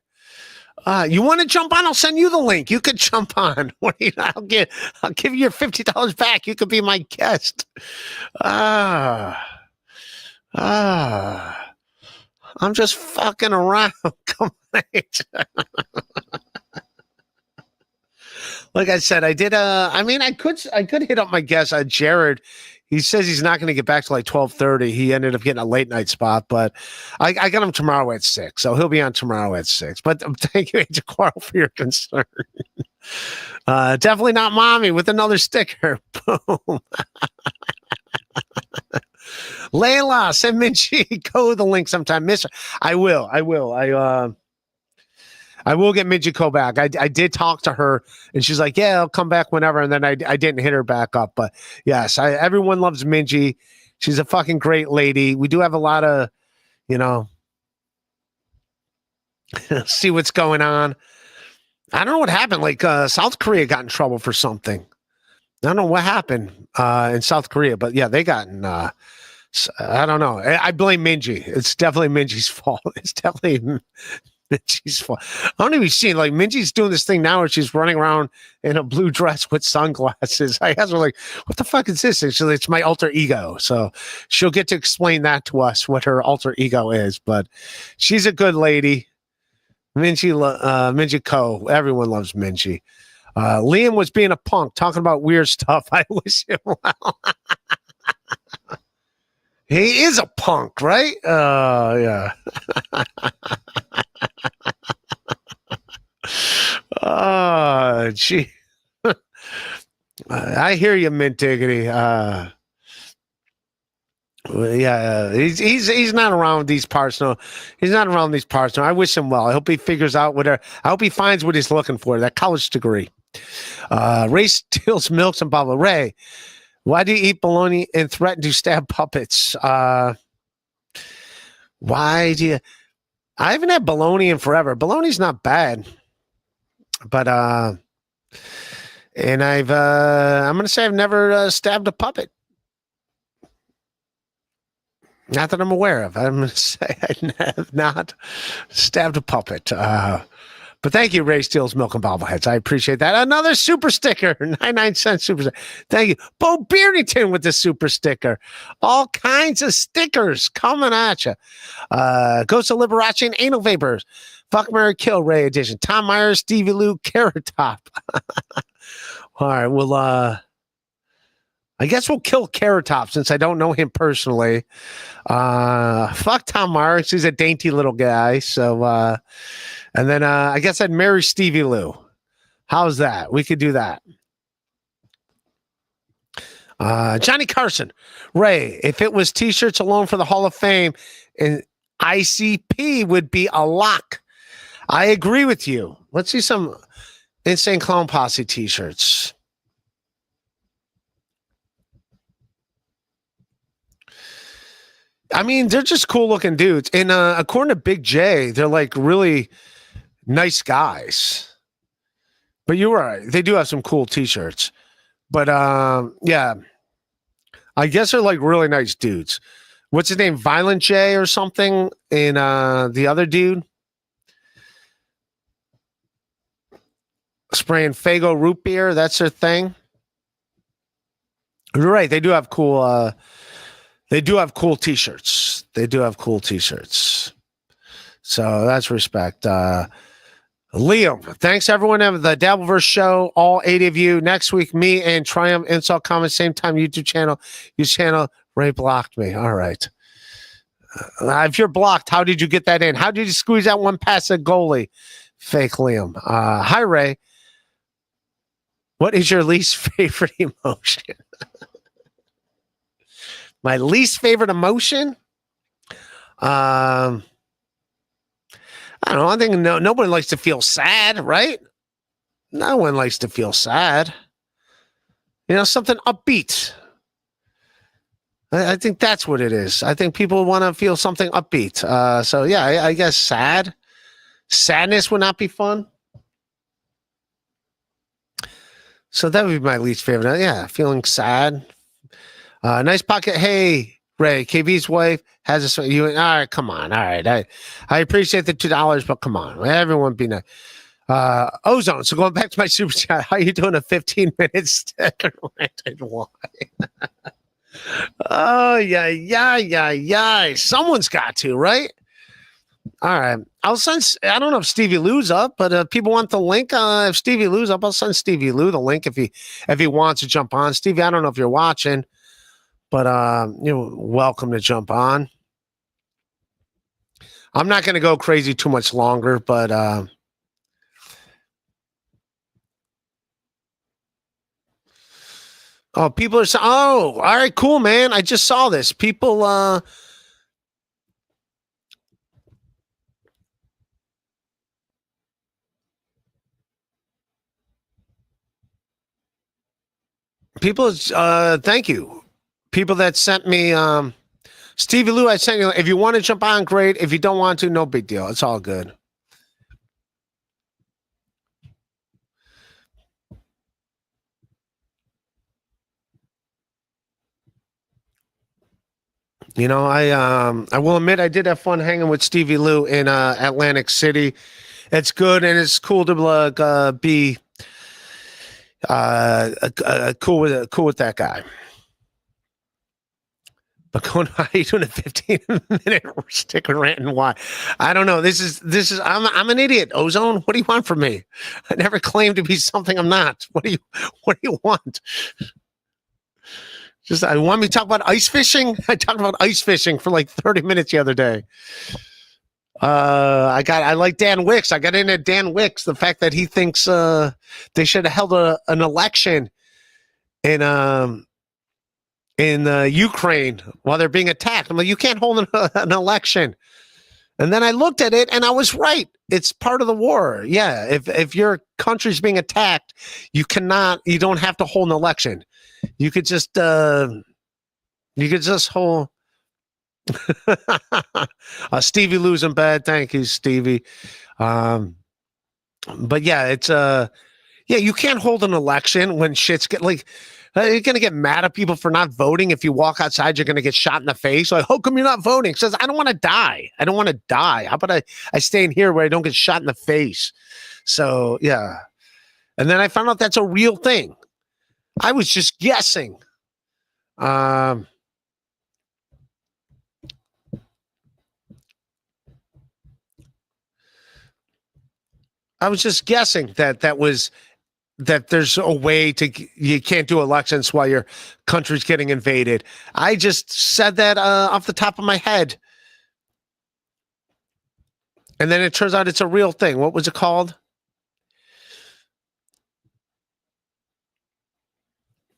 You want to jump on? I'll send you the link. You could jump on. I'll give you your $50 back. You could be my guest. I'm just fucking around. Come on. Like I said, I did. I could hit up my guest, Jared. He says he's not going to get back to like 12:30. He ended up getting a late night spot, but I got him tomorrow at 6, so he'll be on tomorrow at 6. But thank you, Agent Quarrel, for your concern. Definitely not mommy with another sticker. Boom. Layla, send Minchie code the link sometime. Miss her. I will. I will get Minjiko back. I did talk to her, and she's like, "Yeah, I'll come back whenever." And then I didn't hit her back up. But yes, everyone loves Minji. She's a fucking great lady. We do have a lot of, see what's going on. I don't know what happened. Like South Korea got in trouble for something. I don't know what happened in South Korea, but yeah, they got in. I don't know. I blame Minji. It's definitely Minji's fault. It's definitely Minji's fault. I don't even see like Minji's doing this thing now where she's running around in a blue dress with sunglasses. I guess we're like, what the fuck is this? And she's like, it's my alter ego. So she'll get to explain that to us, what her alter ego is. But she's a good lady. Minji Ko. Everyone loves Minji. Liam was being a punk, talking about weird stuff. I wish him well. He is a punk, right? Yeah. Oh, gee. I hear you, Mint Diggity. Yeah, he's not around these parts. No, he's not around these parts. No, I wish him well. I hope he figures out I hope he finds what he's looking for. That college degree. Ray steals milk and blah blah. Ray, why do you eat bologna and threaten to stab puppets? Why do you? I haven't had bologna in forever. Bologna's not bad, but and I'm gonna say I've never stabbed a puppet. Not that I'm aware of. I'm going to say I have not stabbed a puppet. But thank you, Ray Steele's Milk and Bobbleheads. I appreciate that. Another super sticker, 99-cent super sticker. Thank you. Bo Beardington with the super sticker. All kinds of stickers coming at you. Ghost of Liberace and Anal Vapors. Fuck, Mary Kill, Ray Edition. Tom Myers, Stevie Lou, Carrot Top. All right, well, I guess we'll kill Carrot Top since I don't know him personally. Fuck Tom Myers. He's a dainty little guy. So, and then I guess I'd marry Stevie Lou. How's that? We could do that. Johnny Carson. Ray, if it was t-shirts alone for the Hall of Fame, and ICP would be a lock. I agree with you. Let's see some Insane Clown Posse t-shirts. I mean, they're just cool looking dudes. And according to Big J, they're like really nice guys. But you're right. They do have some cool t-shirts. But yeah, I guess they're like really nice dudes. What's his name? Violent J or something? And the other dude? Spraying Faygo root beer. That's their thing. You're right. They do have cool... They do have cool t-shirts. So that's respect. Liam, thanks everyone at the Dabbleverse show. All 80 of you. Next week, me and Triumph Insult Comment, same time, YouTube channel. Ray blocked me. All right. If you're blocked, how did you get that in? How did you squeeze that one past the goalie? Fake Liam. Hi, Ray. What is your least favorite emotion? My least favorite emotion? I don't know. I think nobody likes to feel sad, right? No one likes to feel sad. Something upbeat. I think that's what it is. I think people want to feel something upbeat. So, yeah, I guess sad. Sadness would not be fun. So that would be my least favorite. Yeah, feeling sad. Nice pocket. Hey, Ray, KB's wife has a you. All right, come on. All right, I appreciate the $2, but come on, everyone be nice. Ozone. So going back to my super chat, how you doing? A 15-minute sticker rented wine. Oh yeah. Someone's got to, right? All right. I'll send. I don't know if Stevie Lou's up, but if people want the link, if Stevie Lou's up, I'll send Stevie Lou the link if he wants to jump on. Stevie, I don't know if you're watching, but you're welcome to jump on. I'm not going to go crazy too much longer, but oh, people are all right, cool, man. I just saw this. People thank you. People that sent me Stevie Lou, I sent you. If you want to jump on, great. If you don't want to, no big deal. It's all good. You know, I will admit I did have fun hanging with Stevie Lou in Atlantic City. It's good and it's cool to be cool with that guy. But going, how you doing a 15-minute sticker rant and why? I don't know. This is I'm an idiot. Ozone, what do you want from me? I never claimed to be something I'm not. What do you want? Just I want me to talk about ice fishing. I talked about ice fishing for like 30 minutes the other day. I like Dan Wicks. I got in at Dan Wicks. The fact that he thinks they should have held an election in Ukraine while they're being attacked. I'm like, you can't hold an election. And then I looked at it and I was right. It's part of the war. Yeah. If your country's being attacked, you don't have to hold an election. You could just hold. Stevie Lou's in bed. Thank you, Stevie. But yeah, it's you can't hold an election when shit's get like you're gonna get mad at people for not voting. If you walk outside, you're gonna get shot in the face. Like, how come you're not voting? It says, I don't want to die. I don't want to die. How about I stay in here where I don't get shot in the face? So yeah. And then I found out that's a real thing. I was just guessing. I was just guessing that there's a way you can't do elections while your country's getting invaded. I just said that off the top of my head. And then it turns out it's a real thing. What was it called?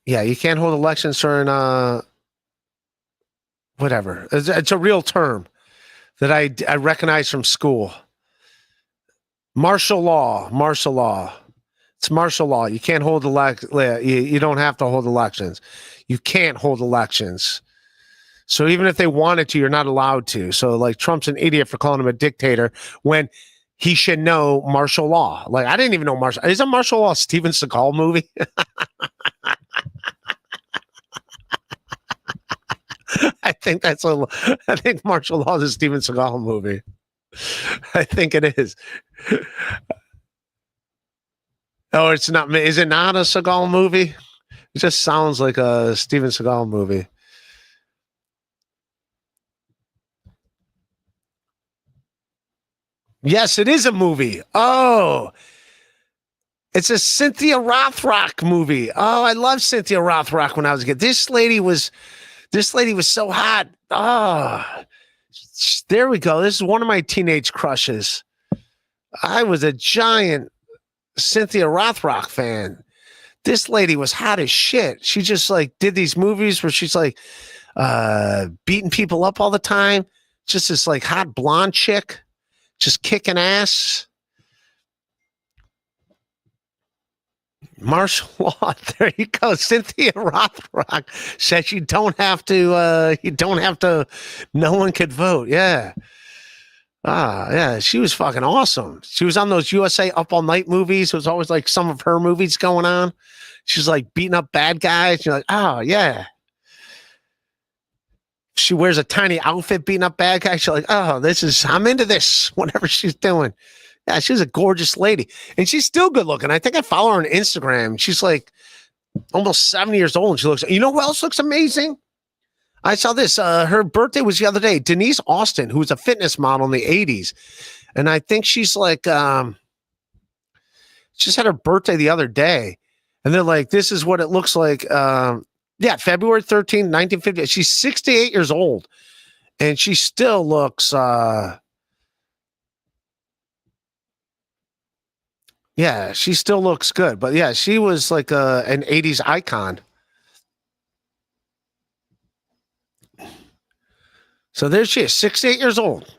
Yeah, you can't hold elections during whatever. It's a real term that I recognize from school. Martial law. It's martial law. You can't hold you don't have to hold elections. You can't hold elections. So even if they wanted to, you're not allowed to. So like Trump's an idiot for calling him a dictator when he should know martial law. Like I didn't even know martial. Is a martial law a Steven Seagal movie? I think martial law is a Steven Seagal movie. I think it is. Oh, it's not. Is it not a Seagal movie? It just sounds like a Steven Seagal movie. Yes, it is a movie. Oh, it's a Cynthia Rothrock movie. Oh, I love Cynthia Rothrock when I was a kid. This lady was so hot. Oh, there we go. This is one of my teenage crushes. I was a giant Cynthia Rothrock fan. This lady was hot as shit. She just like did these movies where she's like beating people up all the time. Just this like hot blonde chick, just kicking ass. Martial law. There you go. Cynthia Rothrock says you don't have to, no one could vote. Yeah. Yeah. She was fucking awesome. She was on those USA Up All Night movies. It was always like some of her movies going on. She's like beating up bad guys. You're like, oh yeah. She wears a tiny outfit, beating up bad guys. She's like, oh, I'm into this, whatever she's doing. Yeah, she's a gorgeous lady. And she's still good looking. I think I follow her on Instagram. She's like almost 70 years old. And she looks, you know who else looks amazing? I saw this. Her birthday was the other day. Denise Austin, who was a fitness model in the 80s. And I think she's like, just had her birthday the other day. And they're like, this is what it looks like. February 13th, 1950. She's 68 years old. And she still looks, she still looks good. But yeah, she was like an 80s icon. So there she is, 68 years old.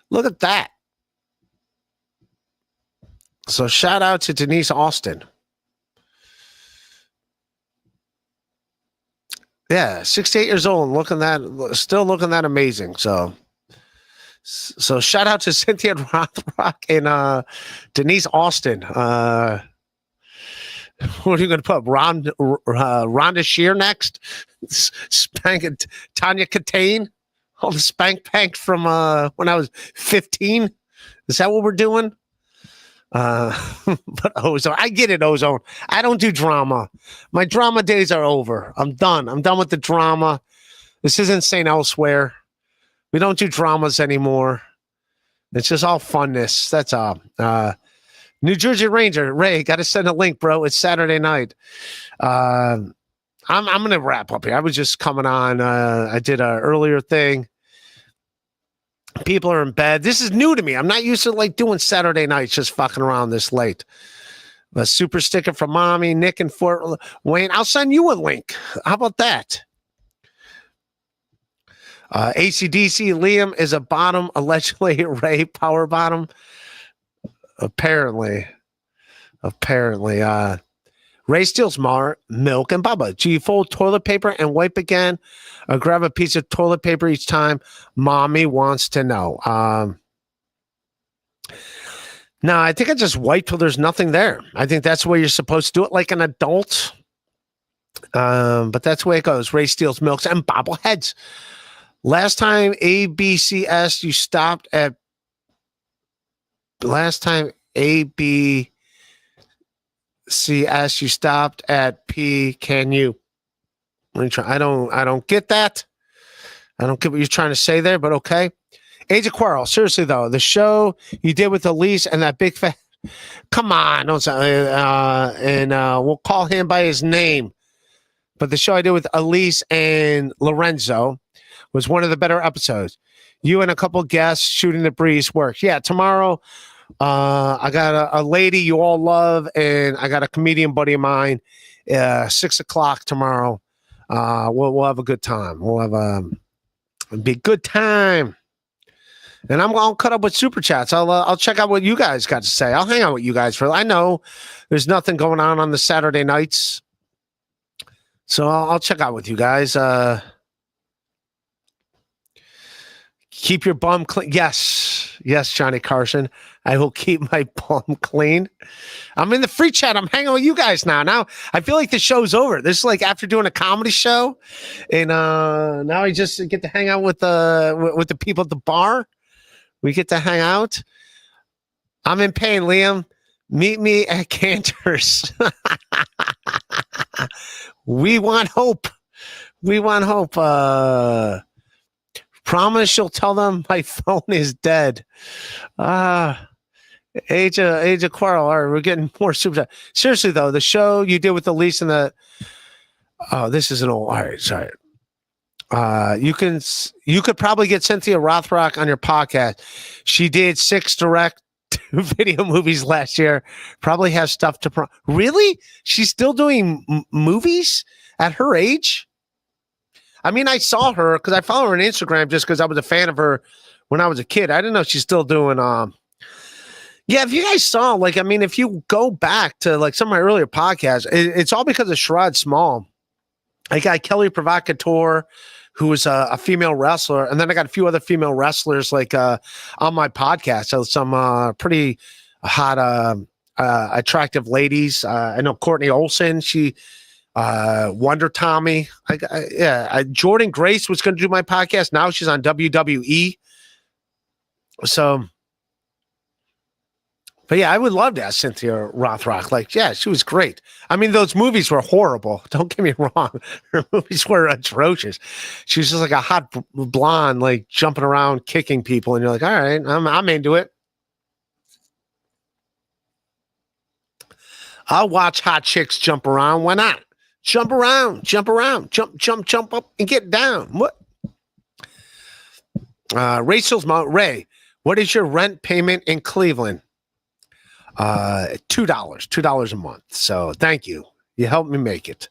Look at that. So shout out to Denise Austin. Yeah, 68 years old, still looking that amazing. So shout out to Cynthia Rothrock and Denise Austin. What are you going to put? Rhonda Shear next? Spank Tanya Katane? All the spank pank from when I was 15. Is that what we're doing? But Ozone, I get it, Ozone. I don't do drama. My drama days are over. I'm done. I'm done with the drama. This isn't St. Elsewhere. We don't do dramas anymore. It's just all funness. That's all. New Jersey Ranger, Ray, got to send a link, bro. It's Saturday night. I'm gonna wrap up here. I was just coming on. I did an earlier thing. People are in bed. This is new to me. I'm not used to like doing Saturday nights, just fucking around this late. A super sticker from Mommy, Nick and Fort Wayne. I'll send you a link. How about that? ACDC, Liam is a bottom, allegedly Ray power bottom. Apparently. Ray steals milk and Bubba. Do you fold toilet paper and wipe again? Or grab a piece of toilet paper each time? Mommy wants to know. No, I think I just wipe till there's nothing there. I think that's the way you're supposed to do it, like an adult. But that's the way it goes. Ray steals milks and bobbleheads. Last time ABCS, you stopped at. Last time ABCS, you stopped at P. Can you? Let me try. I don't get that. I don't get what you're trying to say there, but okay. Age of Quarrel. Seriously though, the show you did with Elise and that big fat. Come on, don't say. We'll call him by his name. But the show I did with Elise and Lorenzo was one of the better episodes. You and a couple guests shooting the breeze works. Yeah, tomorrow. I got a lady you all love, and I got a comedian buddy of mine. 6:00 tomorrow. We'll have a good time. We'll have it'll be a good time. And I'm all cut up with super chats. I'll check out what you guys got to say. I'll hang out with you guys I know there's nothing going on the Saturday nights, so I'll check out with you guys. Keep your bum clean. Yes, Johnny Carson. I will keep my bum clean. I'm in the free chat. I'm hanging with you guys now. Now I feel like the show's over. This is like after doing a comedy show, and now I just get to hang out with the people at the bar. We get to hang out. I'm in pain, Liam. Meet me at Cantor's. We want hope. We want hope. Promise you'll tell them my phone is dead. Age of Quarrel. All right, we're getting more super. Seriously though, the show you did with Elise and the. Oh, this is an old. All right, sorry. You could probably get Cynthia Rothrock on your podcast. She did 6 direct video movies last year. Probably has stuff to. Really? She's still doing movies at her age? I mean, I saw her because I follow her on Instagram just because I was a fan of her when I was a kid. I didn't know she's still doing. Yeah, if you guys saw, like, I mean, if you go back to like some of my earlier podcasts, it's all because of Sherrod Small. I got Kelly Provocateur, who was a female wrestler, and then I got a few other female wrestlers like on my podcast. So some pretty hot, attractive ladies. I know Courtney Olson. She Wonder Tommy. Jordan Grace was going to do my podcast. Now she's on WWE. So, but yeah, I would love to ask Cynthia Rothrock. Like, yeah, she was great. I mean, those movies were horrible. Don't get me wrong. Her movies were atrocious. She was just like a hot blonde, like jumping around, kicking people. And you're like, all right, I'm into it. I'll watch hot chicks jump around. Why not? Jump around, jump up and get down. What? Rachel's Mount Ray. What is your rent payment in Cleveland? $2 a month. So thank you. You helped me make it.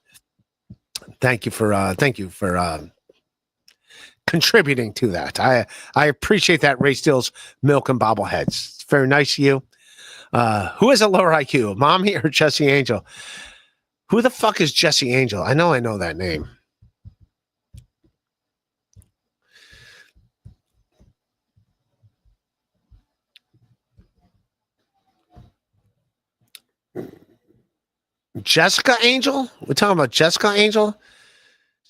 Thank you for contributing to that. I appreciate that. Ray Steele's Milk and Bobbleheads. It's very nice of you. Who has a lower IQ, Mommy or Jesse Angel? Who the fuck is Jesse Angel? I know that name. Jessica Angel? We're talking about Jessica Angel?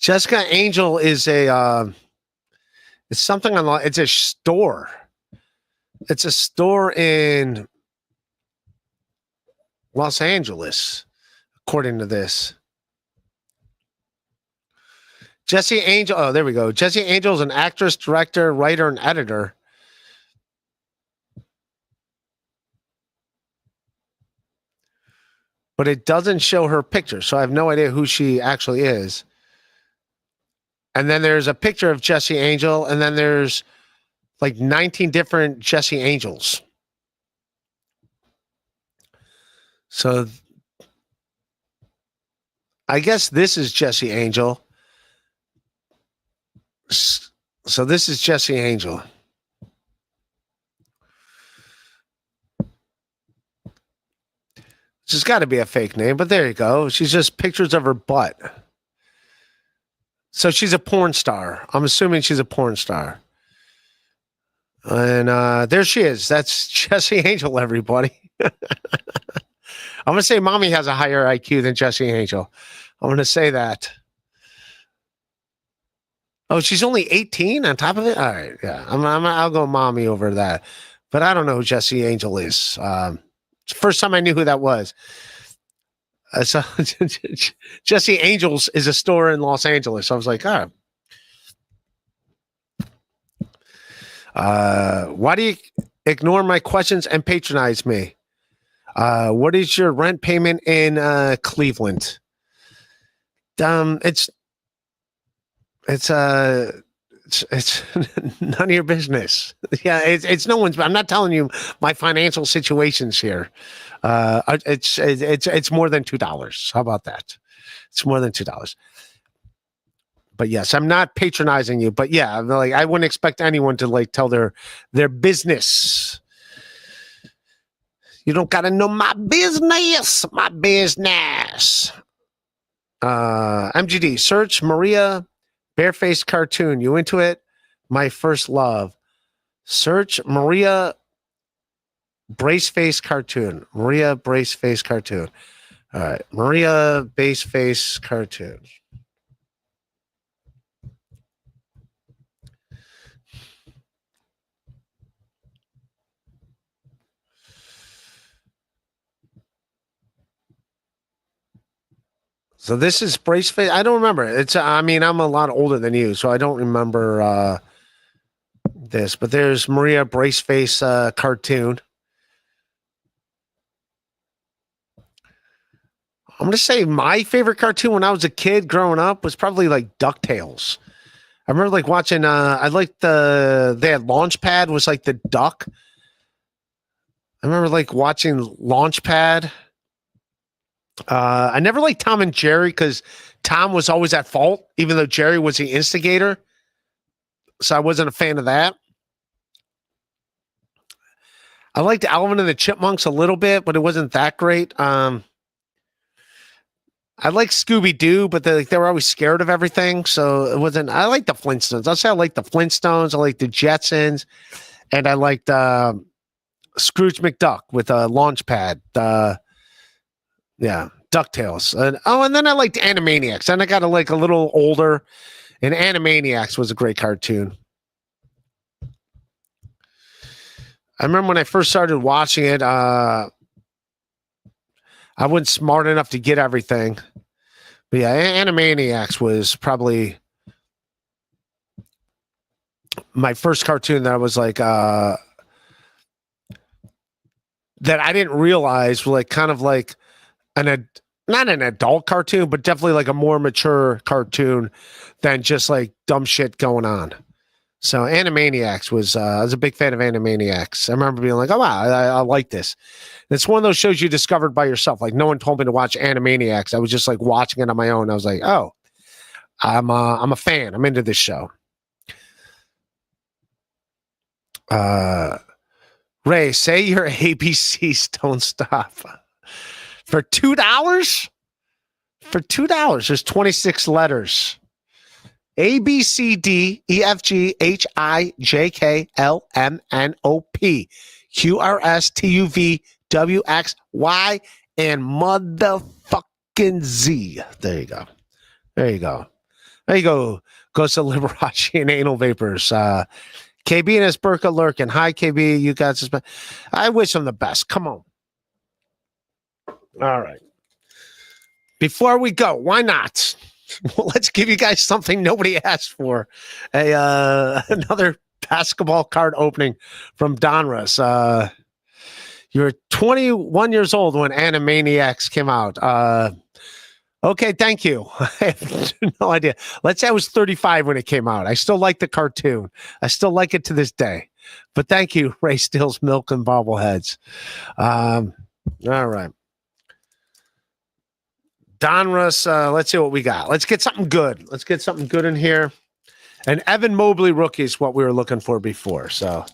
Jessica Angel is it's something online. It's a store. It's a store in Los Angeles, according to this. Jesse Angel. Oh, there we go. Jesse Angel is an actress, director, writer, and editor. But it doesn't show her picture, so I have no idea who she actually is. And then there's a picture of Jesse Angel, and then there's like 19 different Jesse Angels. So I guess this is Jesse Angel. So this is Jesse Angel. She's got to be a fake name, but there you go. She's just pictures of her butt. So she's a porn star. I'm assuming she's a porn star. And there she is. That's Jesse Angel, everybody. I'm going to say Mommy has a higher IQ than Jesse Angel. I'm going to say that. Oh, she's only 18 on top of it? All right, yeah. I'll go Mommy over that. But I don't know who Jesse Angel is. It's the first time I knew who that was. So Jesse Angels is a store in Los Angeles. So I was like, why do you ignore my questions and patronize me? What is your rent payment in Cleveland? It's none of your business. Yeah, it's no one's. I'm not telling you my financial situations here. It's more than $2. How about that? It's more than $2. But yes, I'm not patronizing you. But yeah, like I wouldn't expect anyone to like tell their business. You don't gotta know my business. My business. MGD, search Maria Barefaced Cartoon. You into it? My first love. Search Maria Braceface Cartoon. Maria Braceface Cartoon. All right. Maria Baseface Cartoon. So this is Braceface. I don't remember. I'm a lot older than you, so I don't remember this. But there's Maria Braceface Cartoon. I'm going to say my favorite cartoon when I was a kid growing up was probably like DuckTales. I remember like watching, they had Launchpad was like the duck. I remember like watching Launchpad. I never liked Tom and Jerry because Tom was always at fault, even though Jerry was the instigator. So I wasn't a fan of that. I liked Alvin and the Chipmunks a little bit, but it wasn't that great. I like Scooby-Doo, but they were always scared of everything. So it wasn't, I like the Flintstones. I'll say I like the Flintstones. I like the Jetsons. And I liked Scrooge McDuck with a Launchpad. Yeah, DuckTales. And then I liked Animaniacs. And I got a little older, and Animaniacs was a great cartoon. I remember when I first started watching it, I wasn't smart enough to get everything. But yeah, Animaniacs was probably my first cartoon that I was like, that I didn't realize was like kind of like not an adult cartoon, but definitely like a more mature cartoon than just like dumb shit going on. So Animaniacs was, I was a big fan of Animaniacs. I remember being like, oh, wow, I like this. And it's one of those shows you discovered by yourself. Like no one told me to watch Animaniacs. I was just like watching it on my own. I was like, oh, I'm a fan. I'm into this show. Ray, say your ABCs don't stop. For $2? For $2, there's 26 letters. A, B, C, D, E, F, G, H, I, J, K, L, M, N, O, P, Q, R, S, T, U, V, W, X, Y, and motherfucking Z. There you go. There you go. There you go. Goes to Liberace and Anal Vapors. KB and his Burka lurking. Hi, KB. You guys. I wish him the best. Come on. All right. Before we go, why not? Well, let's give you guys something nobody asked for. Another basketball card opening from Donruss. You were 21 years old when Animaniacs came out. Okay, thank you. I have no idea. Let's say I was 35 when it came out. I still like the cartoon. I still like it to this day. But thank you, Ray Steele's Milk and Bobbleheads. All right. Donruss, let's see what we got. Let's get something good. Let's get something good in here. And Evan Mobley rookie is what we were looking for before. So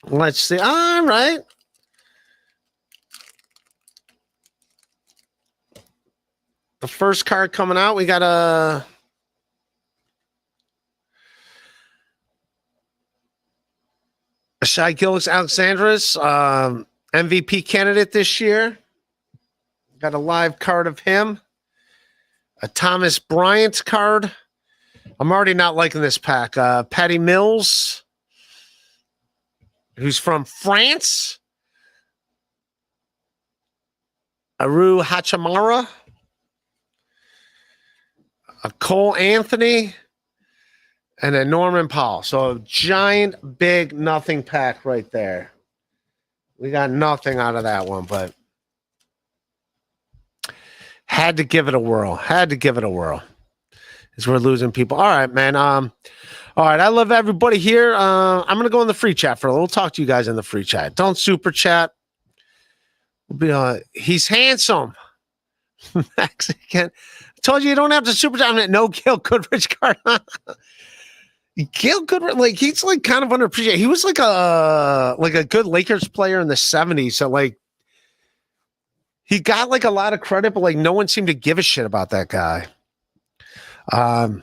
let's see. All right. The first card coming out, we got a Shai Gilgeous-Alexander's MVP candidate this year. Got a live card of him. A Thomas Bryant card. I'm already not liking this pack. Patty Mills, who's from France. Aru Hachimura. A Cole Anthony. And a Norman Powell. So a giant, big, nothing pack right there. We got nothing out of that one, but had to give it a whirl. Had to give it a whirl. As we're losing people. All right, man. All right. I love everybody here. I'm going to go in the free chat for a little. We'll talk to you guys in the free chat. Don't super chat. We'll be, he's handsome. Mexican. I told you don't have to super chat. No Gail Goodrich card. Gail Goodrich, like he's like kind of underappreciated. He was like a good Lakers player in the 70s. So like he got like a lot of credit, but like no one seemed to give a shit about that guy. But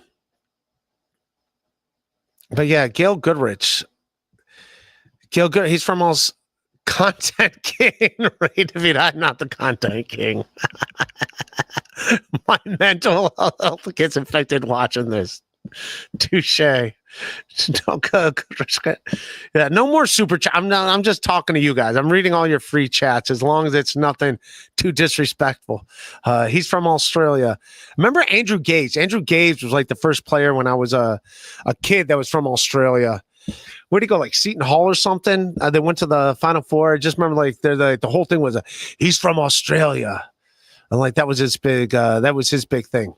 yeah, Gail Goodrich. He's from all Content King, right? DeVito, I'm not the Content King. My mental health gets infected watching this. Touche. Yeah, no more super chat. I'm just talking to you guys. I'm reading all your free chats as long as it's nothing too disrespectful. He's from Australia. Remember Andrew Gaze? Andrew Gaze was like the first player when I was a kid that was from Australia. Where'd he go? Like Seton Hall or something? They went to the Final Four. I just remember like the whole thing was he's from Australia. And like that was his big thing.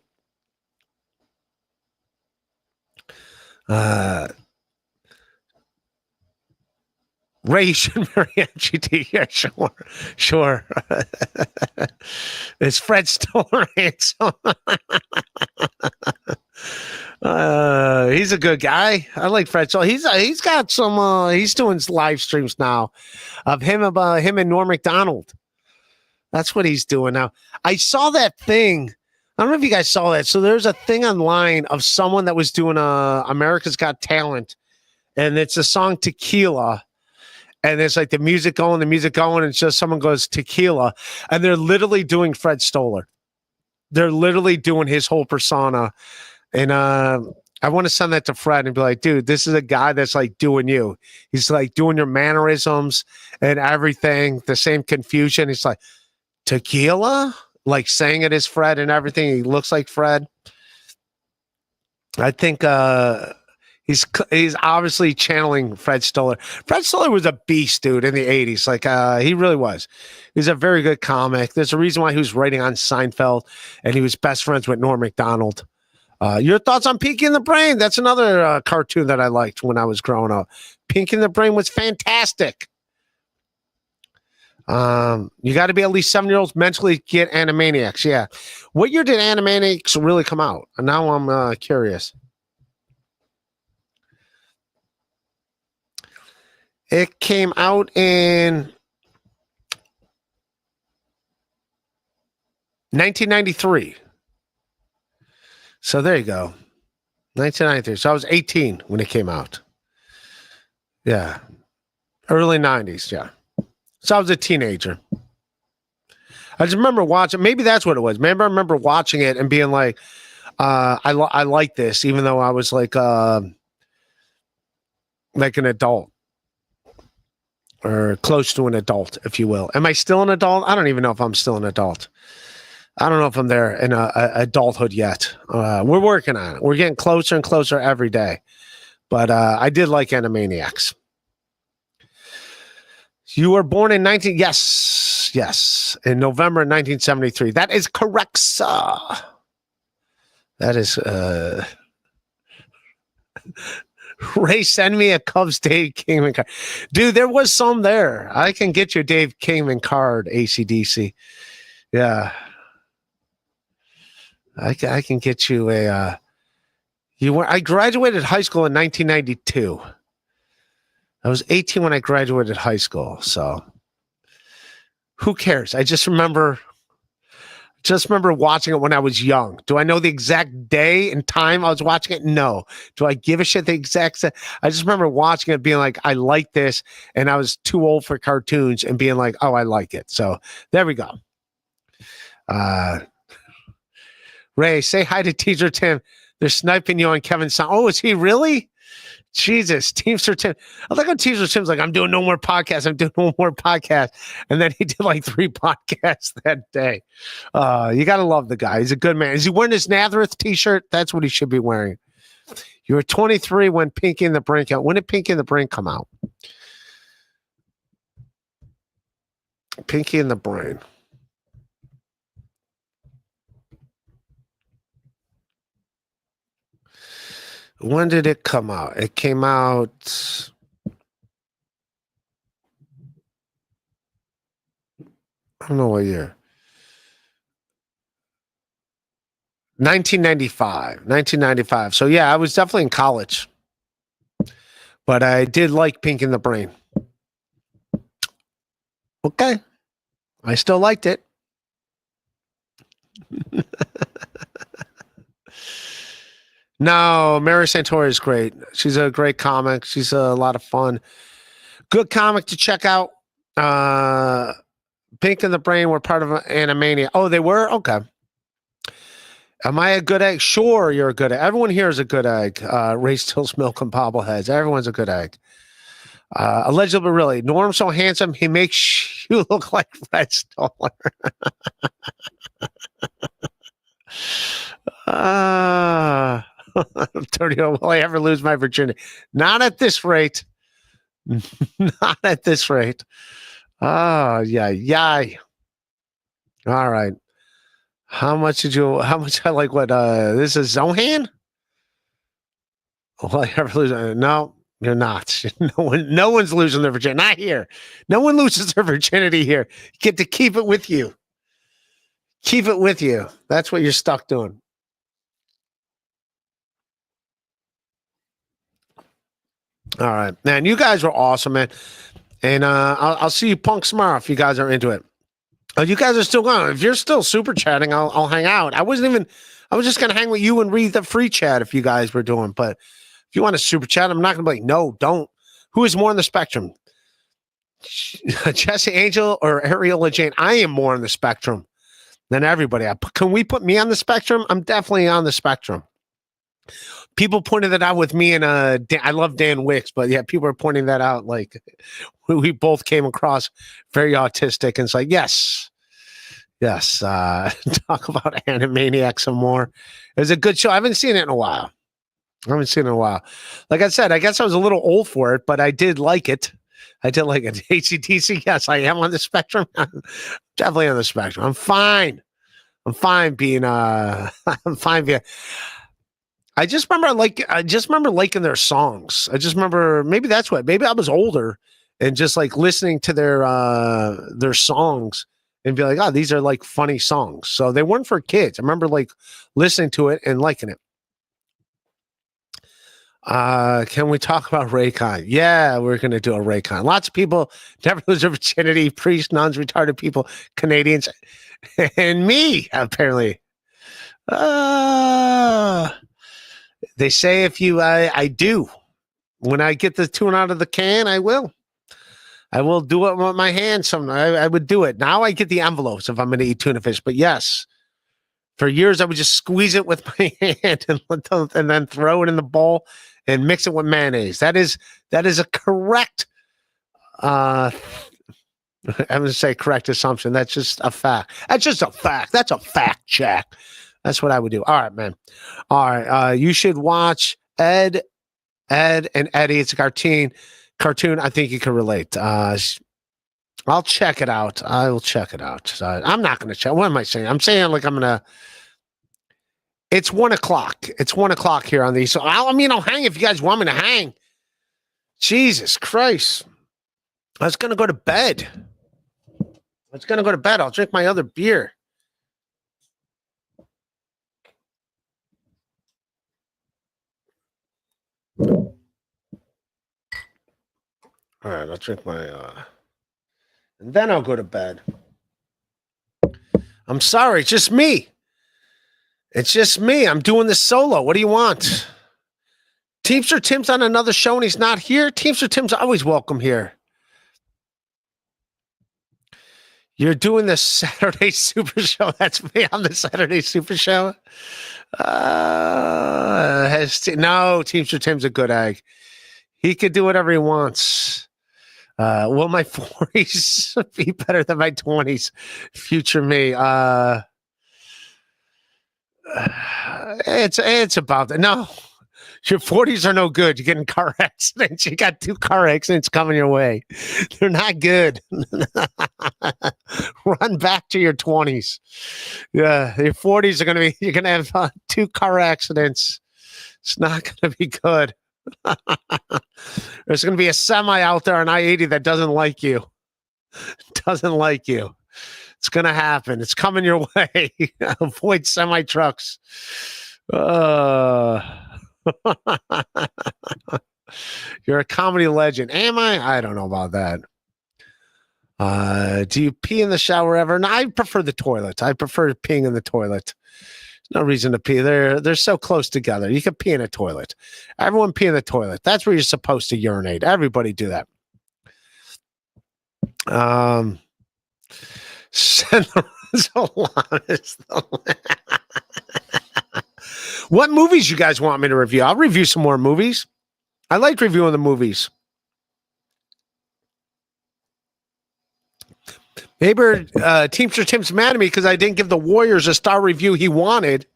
Ray, you should marry MGT. Yeah, sure. Is Fred Stoller handsome? He's a good guy. I like Fred Stoller. He's got some. He's doing live streams now of him and Norm Macdonald. That's what he's doing now. I saw that thing. I don't know if you guys saw that. So there's a thing online of someone that was doing America's Got Talent, and it's a song Tequila. and it's like the music going, and it's just someone goes tequila, and they're literally doing Fred Stoller. They're literally doing his whole persona, and I want to send that to Fred and be like, dude, this is a guy that's like doing you. He's like doing your mannerisms and everything, the same confusion. He's like, tequila? Like saying it is Fred and everything. He looks like Fred. I think he's obviously channeling Fred Stoller. Fred Stoller was a beast, dude, in the 80s. Like, he really was. He's a very good comic. There's a reason why he was writing on Seinfeld, and he was best friends with Norm Macdonald. Your thoughts on Pinky and the Brain? That's another cartoon that I liked when I was growing up. Pinky and the Brain was fantastic. You got to be at least 7-year-olds mentally get Animaniacs. Yeah. What year did Animaniacs really come out? And now I'm curious. It came out in 1993. So there you go. 1993. So I was 18 when it came out. Yeah. Early 90s. Yeah. So I was a teenager. I just remember watching. Maybe that's what it was. Maybe I remember watching it and being like, I like this, even though I was like an adult or close to an adult, if you will. Am I still an adult? I don't even know if I'm still an adult. I don't know if I'm there in adulthood yet. We're working on it. We're getting closer and closer every day. But I did like Animaniacs. You were born in yes, in November 1973. That is correct, sir. That is Ray, send me a Cubs Dave Kingman card. Dude, there was some there. I can get you a Dave Kingman card, AC/DC. Yeah. I can get you a I graduated high school in 1992. I was 18 when I graduated high school, so who cares? I just remember watching it when I was young. Do I know the exact day and time I was watching it? No. Do I give a shit the exact I just remember watching it being like, I like this, and I was too old for cartoons and being like, oh, I like it. So there we go. Ray, say hi to Teacher Tim. They're sniping you on Kevin's song. Oh, is he really? Jesus, Teamster Tim. I like how Teamster Tim's like, I'm doing no more podcasts. And then he did like 3 podcasts that day. You got to love the guy. He's a good man. Is he wearing his Nazareth t-shirt? That's what he should be wearing. You were 23 when Pinky and the Brain came out. When did Pinky and the Brain come out? Pinky and the Brain. When did it come out? It came out. I don't know what year. 1995. So yeah, I was definitely in college. But I did like Pink in the Brain. Okay. I still liked it. No, Mary Santori is great. She's a great comic. She's a lot of fun. Good comic to check out. Pink and the Brain were part of Animania. Oh, they were? Okay. Am I a good egg? Sure, you're a good egg. Everyone here is a good egg. Ray Stills, Milk, and Bobbleheads. Everyone's a good egg. Allegedly, really. Norm's so handsome, he makes you look like Fred Stoller. Antonio, will I ever lose my virginity? Not at this rate. Not at this rate. Oh, yeah. All right. How much I like what this is Zohan? Will I ever lose? No, you're not. No one's losing their virginity. Not here. No one loses their virginity here. You get to keep it with you. Keep it with you. That's what you're stuck doing. All right, man. You guys were awesome, man. And I'll see you punks tomorrow if you guys are into it. You guys are still going. If you're still super chatting, I'll hang out. I was just gonna hang with you and read the free chat if you guys were doing. But if you want to super chat, I'm not gonna be like, no, don't. Who is more on the spectrum? Jesse Angel or Ariola Jane. I am more on the spectrum than everybody. Can we put me on the spectrum? I'm definitely on the spectrum. People pointed that out with me and I love Dan Wicks, but yeah, people are pointing that out. Like we both came across very autistic, and it's like, yes. Talk about Animaniacs some more. It was a good show. I haven't seen it in a while. Like I said, I guess I was a little old for it, but I did like it. AC/DC, yes, I am on the spectrum. I'm definitely on the spectrum. I'm fine being I'm fine being. I just remember liking their songs. I just remember maybe I was older and just like listening to their songs and be like, oh, these are like funny songs. So they weren't for kids. I remember like listening to it and liking it. Can we talk about Raycon? Yeah, we're going to do a Raycon. Lots of people never lose their virginity, priests, nuns, retarded people, Canadians, and me, apparently. They say if you, I do. When I get the tuna out of the can, I will. I will do it with my hands. I would do it. Now I get the envelopes if I'm going to eat tuna fish. But yes, for years I would just squeeze it with my hand and then throw it in the bowl and mix it with mayonnaise. That is a correct. I'm going to say correct assumption. That's just a fact. That's a fact check. That's what I would do. All right, man. All right. You should watch Ed and Eddie. It's a cartoon. I think you can relate. I'll check it out. I will check it out. I'm not going to check. What am I saying? I'm saying like I'm going to. It's 1:00. It's 1:00 here on these. So I'll hang if you guys want me to hang. Jesus Christ. I was going to go to bed. I'll drink my other beer. All right, I'll drink my, and then I'll go to bed. I'm sorry, it's just me. I'm doing this solo. What do you want? Teamster Tim's on another show and he's not here. Teamster Tim's always welcome here. You're doing the Saturday Super Show. That's me on the Saturday Super Show. No, Teamster Tim's a good egg. He could do whatever he wants. Will my 40s be better than my 20s? Future me. It's about that. No, your 40s are no good. You're getting car accidents. You got 2 car accidents coming your way. They're not good. Run back to your 20s. Yeah, your 40s are going to be, you're going to have 2 car accidents. It's not going to be good. There's going to be a semi out there on I-80 that doesn't like you. It's going to happen. It's coming your way. Avoid semi trucks. You're a comedy legend. Am I? I don't know about that. Do you pee in the shower ever? No, I prefer the toilet. I prefer peeing in the toilet. No reason to pee. They're so close together. You can pee in a toilet. Everyone pee in the toilet. That's where you're supposed to urinate. Everybody do that. What movies you guys want me to review? I'll review some more movies. I like reviewing the movies. Maybe Teamster Tim's mad at me because I didn't give the Warriors a star review he wanted.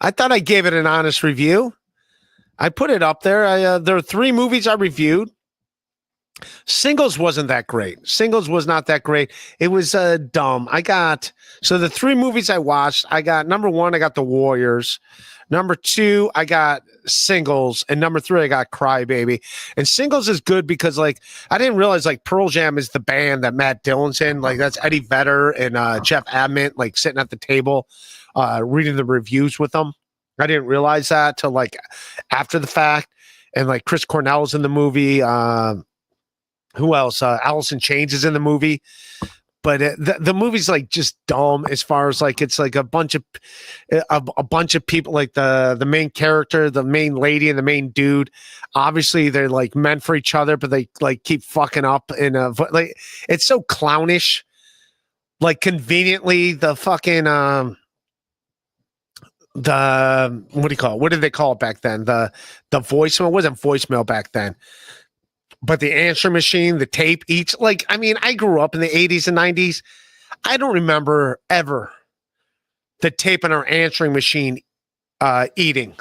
I thought I gave it an honest review. I put it up there. There are 3 movies I reviewed. Singles wasn't that great. Singles was not that great. It was dumb. So the 3 movies I watched, I got number 1, I got The Warriors. Number 2, I got Singles, and number 3, I got Cry Baby. And Singles is good because, like, I didn't realize like Pearl Jam is the band that Matt Dillon's in. Like, that's Eddie Vedder and Jeff Ament, like sitting at the table, reading the reviews with them. I didn't realize that till like after the fact. And like Chris Cornell's in the movie. Who else? Allison Chains is in the movie. But the movie's like just dumb as far as like it's like a bunch of people, like the main character, the main lady, and the main dude. Obviously, they're like meant for each other, but they like keep fucking up in a like it's so clownish. Like conveniently, the fucking the what do you call it? What did they call it back then? The voicemail wasn't voicemail back then. But the answer machine, the tape, each like I mean, I grew up in the 80s and 90s. I don't remember ever the tape in our answering machine eating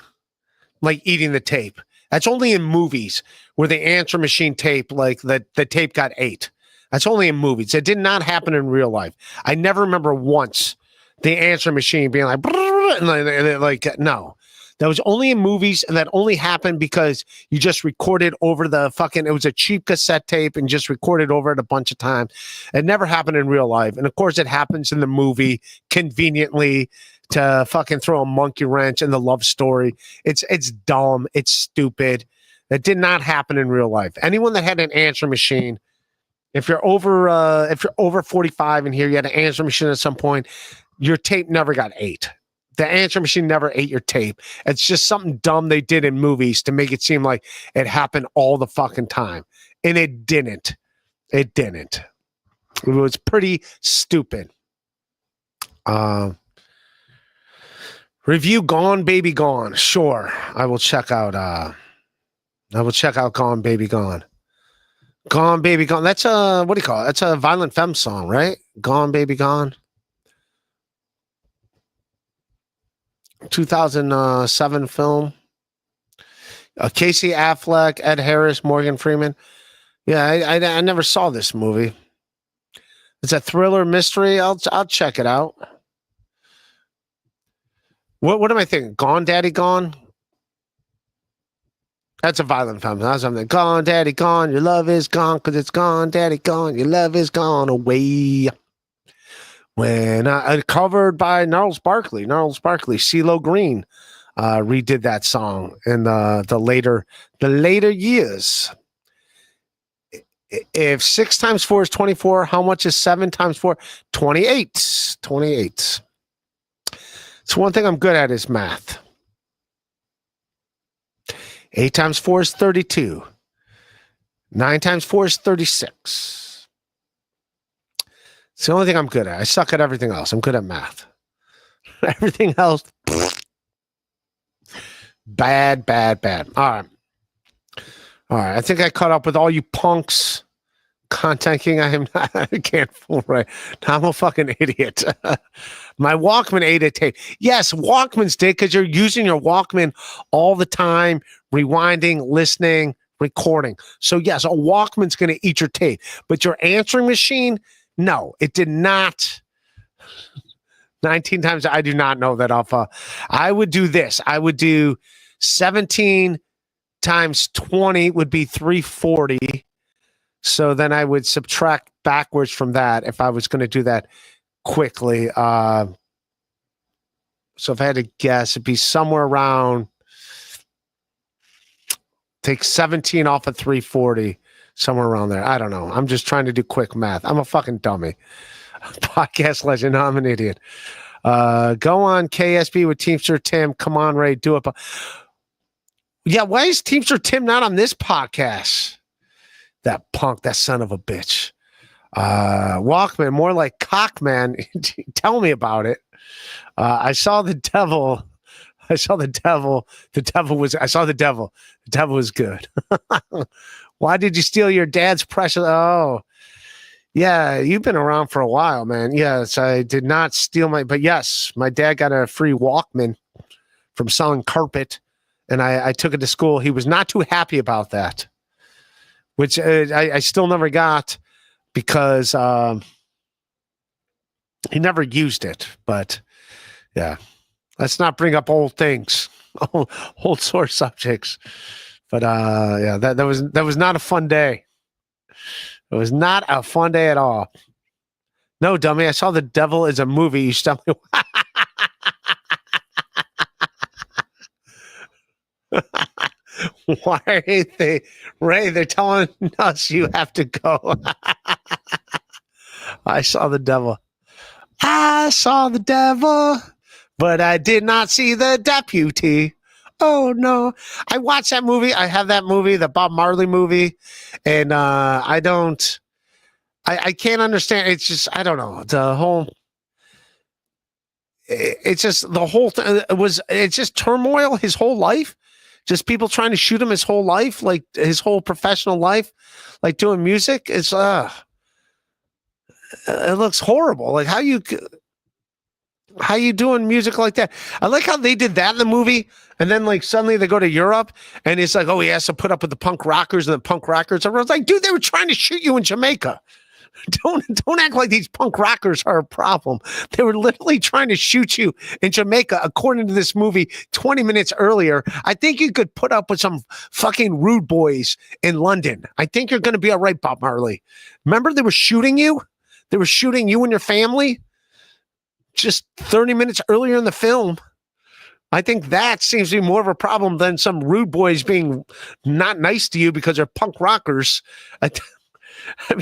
the tape. That's only in movies where the answer machine tape, like the tape got ate. That's only in movies. It did not happen in real life. I never remember once the answer machine being like, and like no. That was only in movies, and that only happened because you just recorded over the fucking, it was a cheap cassette tape and just recorded over it a bunch of times. It never happened in real life. And of course, it happens in the movie conveniently to fucking throw a monkey wrench in the love story. It's dumb. It's stupid. That did not happen in real life. Anyone that had an answer machine, if you're over 45 and here, you had an answer machine at some point, your tape never got ate. The answer machine never ate your tape. It's just something dumb they did in movies to make it seem like it happened all the fucking time. And it didn't. It didn't. It was pretty stupid. Review Gone Baby Gone. Sure. I will check out Gone Baby Gone. Gone Baby Gone. That's what do you call it? That's a Violent Femme song, right? Gone Baby Gone. 2007 film. Casey Affleck, Ed Harris, Morgan Freeman. Yeah, I never saw this movie. It's a thriller mystery. I'll check it out. What am I thinking? Gone Daddy Gone? That's a Violent Femme. That's something. Gone Daddy Gone. Your love is gone because it's gone Daddy Gone. Your love is gone away. When covered by Gnarls Barkley, CeeLo Green redid that song in the later years. If 6 times 4 is 24, how much is 7 times 4? 28. 28. So one thing I'm good at is math. 8 times 4 is 32. 9 times 4 is 36. It's the only thing I'm good at. I suck at everything else. I'm good at math. Everything else, bad. All right. I think I caught up with all you punks. Content King, I can't fool right. I'm a fucking idiot. My Walkman ate a tape. Yes, Walkmans did because you're using your Walkman all the time, rewinding, listening, recording. So yes, a Walkman's going to eat your tape. But your answering machine, no, it did not. 19 times, I do not know that off. I would do this. I would do 17 times 20 would be 340. So then I would subtract backwards from that if I was going to do that quickly. So if I had to guess, it'd be somewhere around, take 17 off of 340. Somewhere around there. I don't know. I'm just trying to do quick math. I'm a fucking dummy. Podcast legend. No, I'm an idiot. Go on KSB with Teamster Tim. Come on, Ray. Do it. Yeah, why is Teamster Tim not on this podcast? That punk, that son of a bitch. Walkman, more like Cockman. Tell me about it. I saw the devil. I saw the devil. The devil was good. Why did you steal your dad's precious? Oh, yeah, you've been around for a while, man. Yes, I did not steal but yes, my dad got a free Walkman from selling carpet, and I took it to school. He was not too happy about that, which I still never got because he never used it. But yeah, let's not bring up old things, old sore subjects. But yeah, that was not a fun day. It was not a fun day at all. No, dummy, I saw The Devil is a movie. You tell me. Why are they, Ray? They're telling us you have to go. I saw the devil. I saw the devil, but I did not see the deputy. Oh no. I watched that movie. I have that movie, the Bob Marley movie, and I can't understand. It's just, I don't know. It's just the whole thing it's just turmoil his whole life. Just people trying to shoot him his whole life, like his whole professional life, like doing music. It's it looks horrible. Like how you doing music like that? I like how they did that in the movie, and then like suddenly they go to Europe, and it's like, oh, he has to put up with the punk rockers and the punk rockers. Everyone's like, dude, they were trying to shoot you in Jamaica. Don't act like these punk rockers are a problem. They were literally trying to shoot you in Jamaica, according to this movie 20 minutes earlier. I think you could put up with some fucking rude boys in London. I think you're going to be all right, Bob Marley. Remember they were shooting you? They were shooting you and your family just 30 minutes earlier in the film. I think that seems to be more of a problem than some rude boys being not nice to you because they're punk rockers. I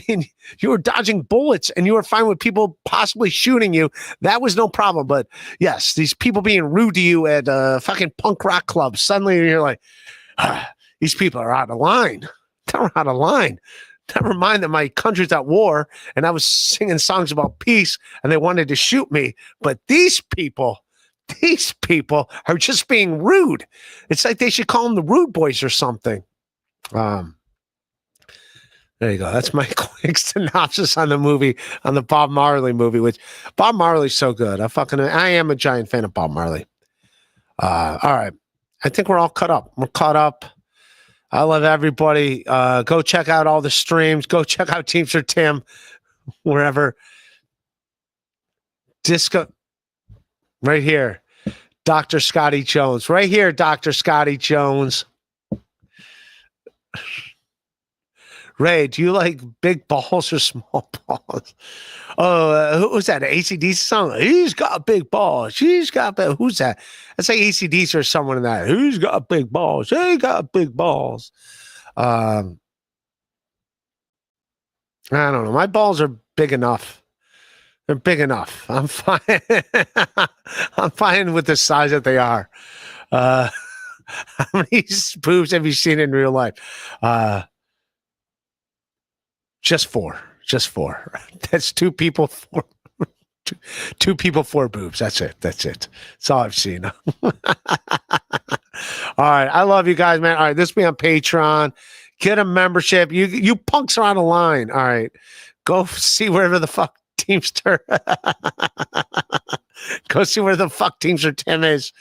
mean, you were dodging bullets and you were fine with people possibly shooting you. That was no problem. But yes, these people being rude to you at a fucking punk rock club, suddenly you're like, these people are out of line. They're out of line. Never mind that my country's at war and I was singing songs about peace and they wanted to shoot me. But these people are just being rude. It's like they should call them the rude boys or something. There you go. That's my quick synopsis on the movie, on the Bob Marley movie, which Bob Marley's so good. I am a giant fan of Bob Marley. All right. I think we're all caught up. We're caught up. I love everybody. Go check out all the streams. Go check out Teamster Tim, wherever. Disco, right here. Dr. Scotty Jones. Right here, Dr. Scotty Jones. Ray, do you like big balls or small balls? Oh, who was that? An ACDC song? He's got big balls. She's got big. Who's that? That's like ACDC or someone in that. Who's got big balls? He got big balls. I don't know. My balls are big enough. They're big enough. I'm fine. I'm fine with the size that they are. How many boobs have you seen in real life? Just four. That's two people, two people, four boobs. That's it. That's all I've seen. All right. I love you guys, man. All right. This will be on Patreon. Get a membership. You punks are on the line. All right. Go see wherever the fuck Teamster. Go see where the fuck Teamster Tim is.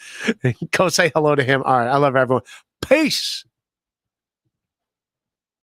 Go say hello to him. All right. I love everyone. Peace.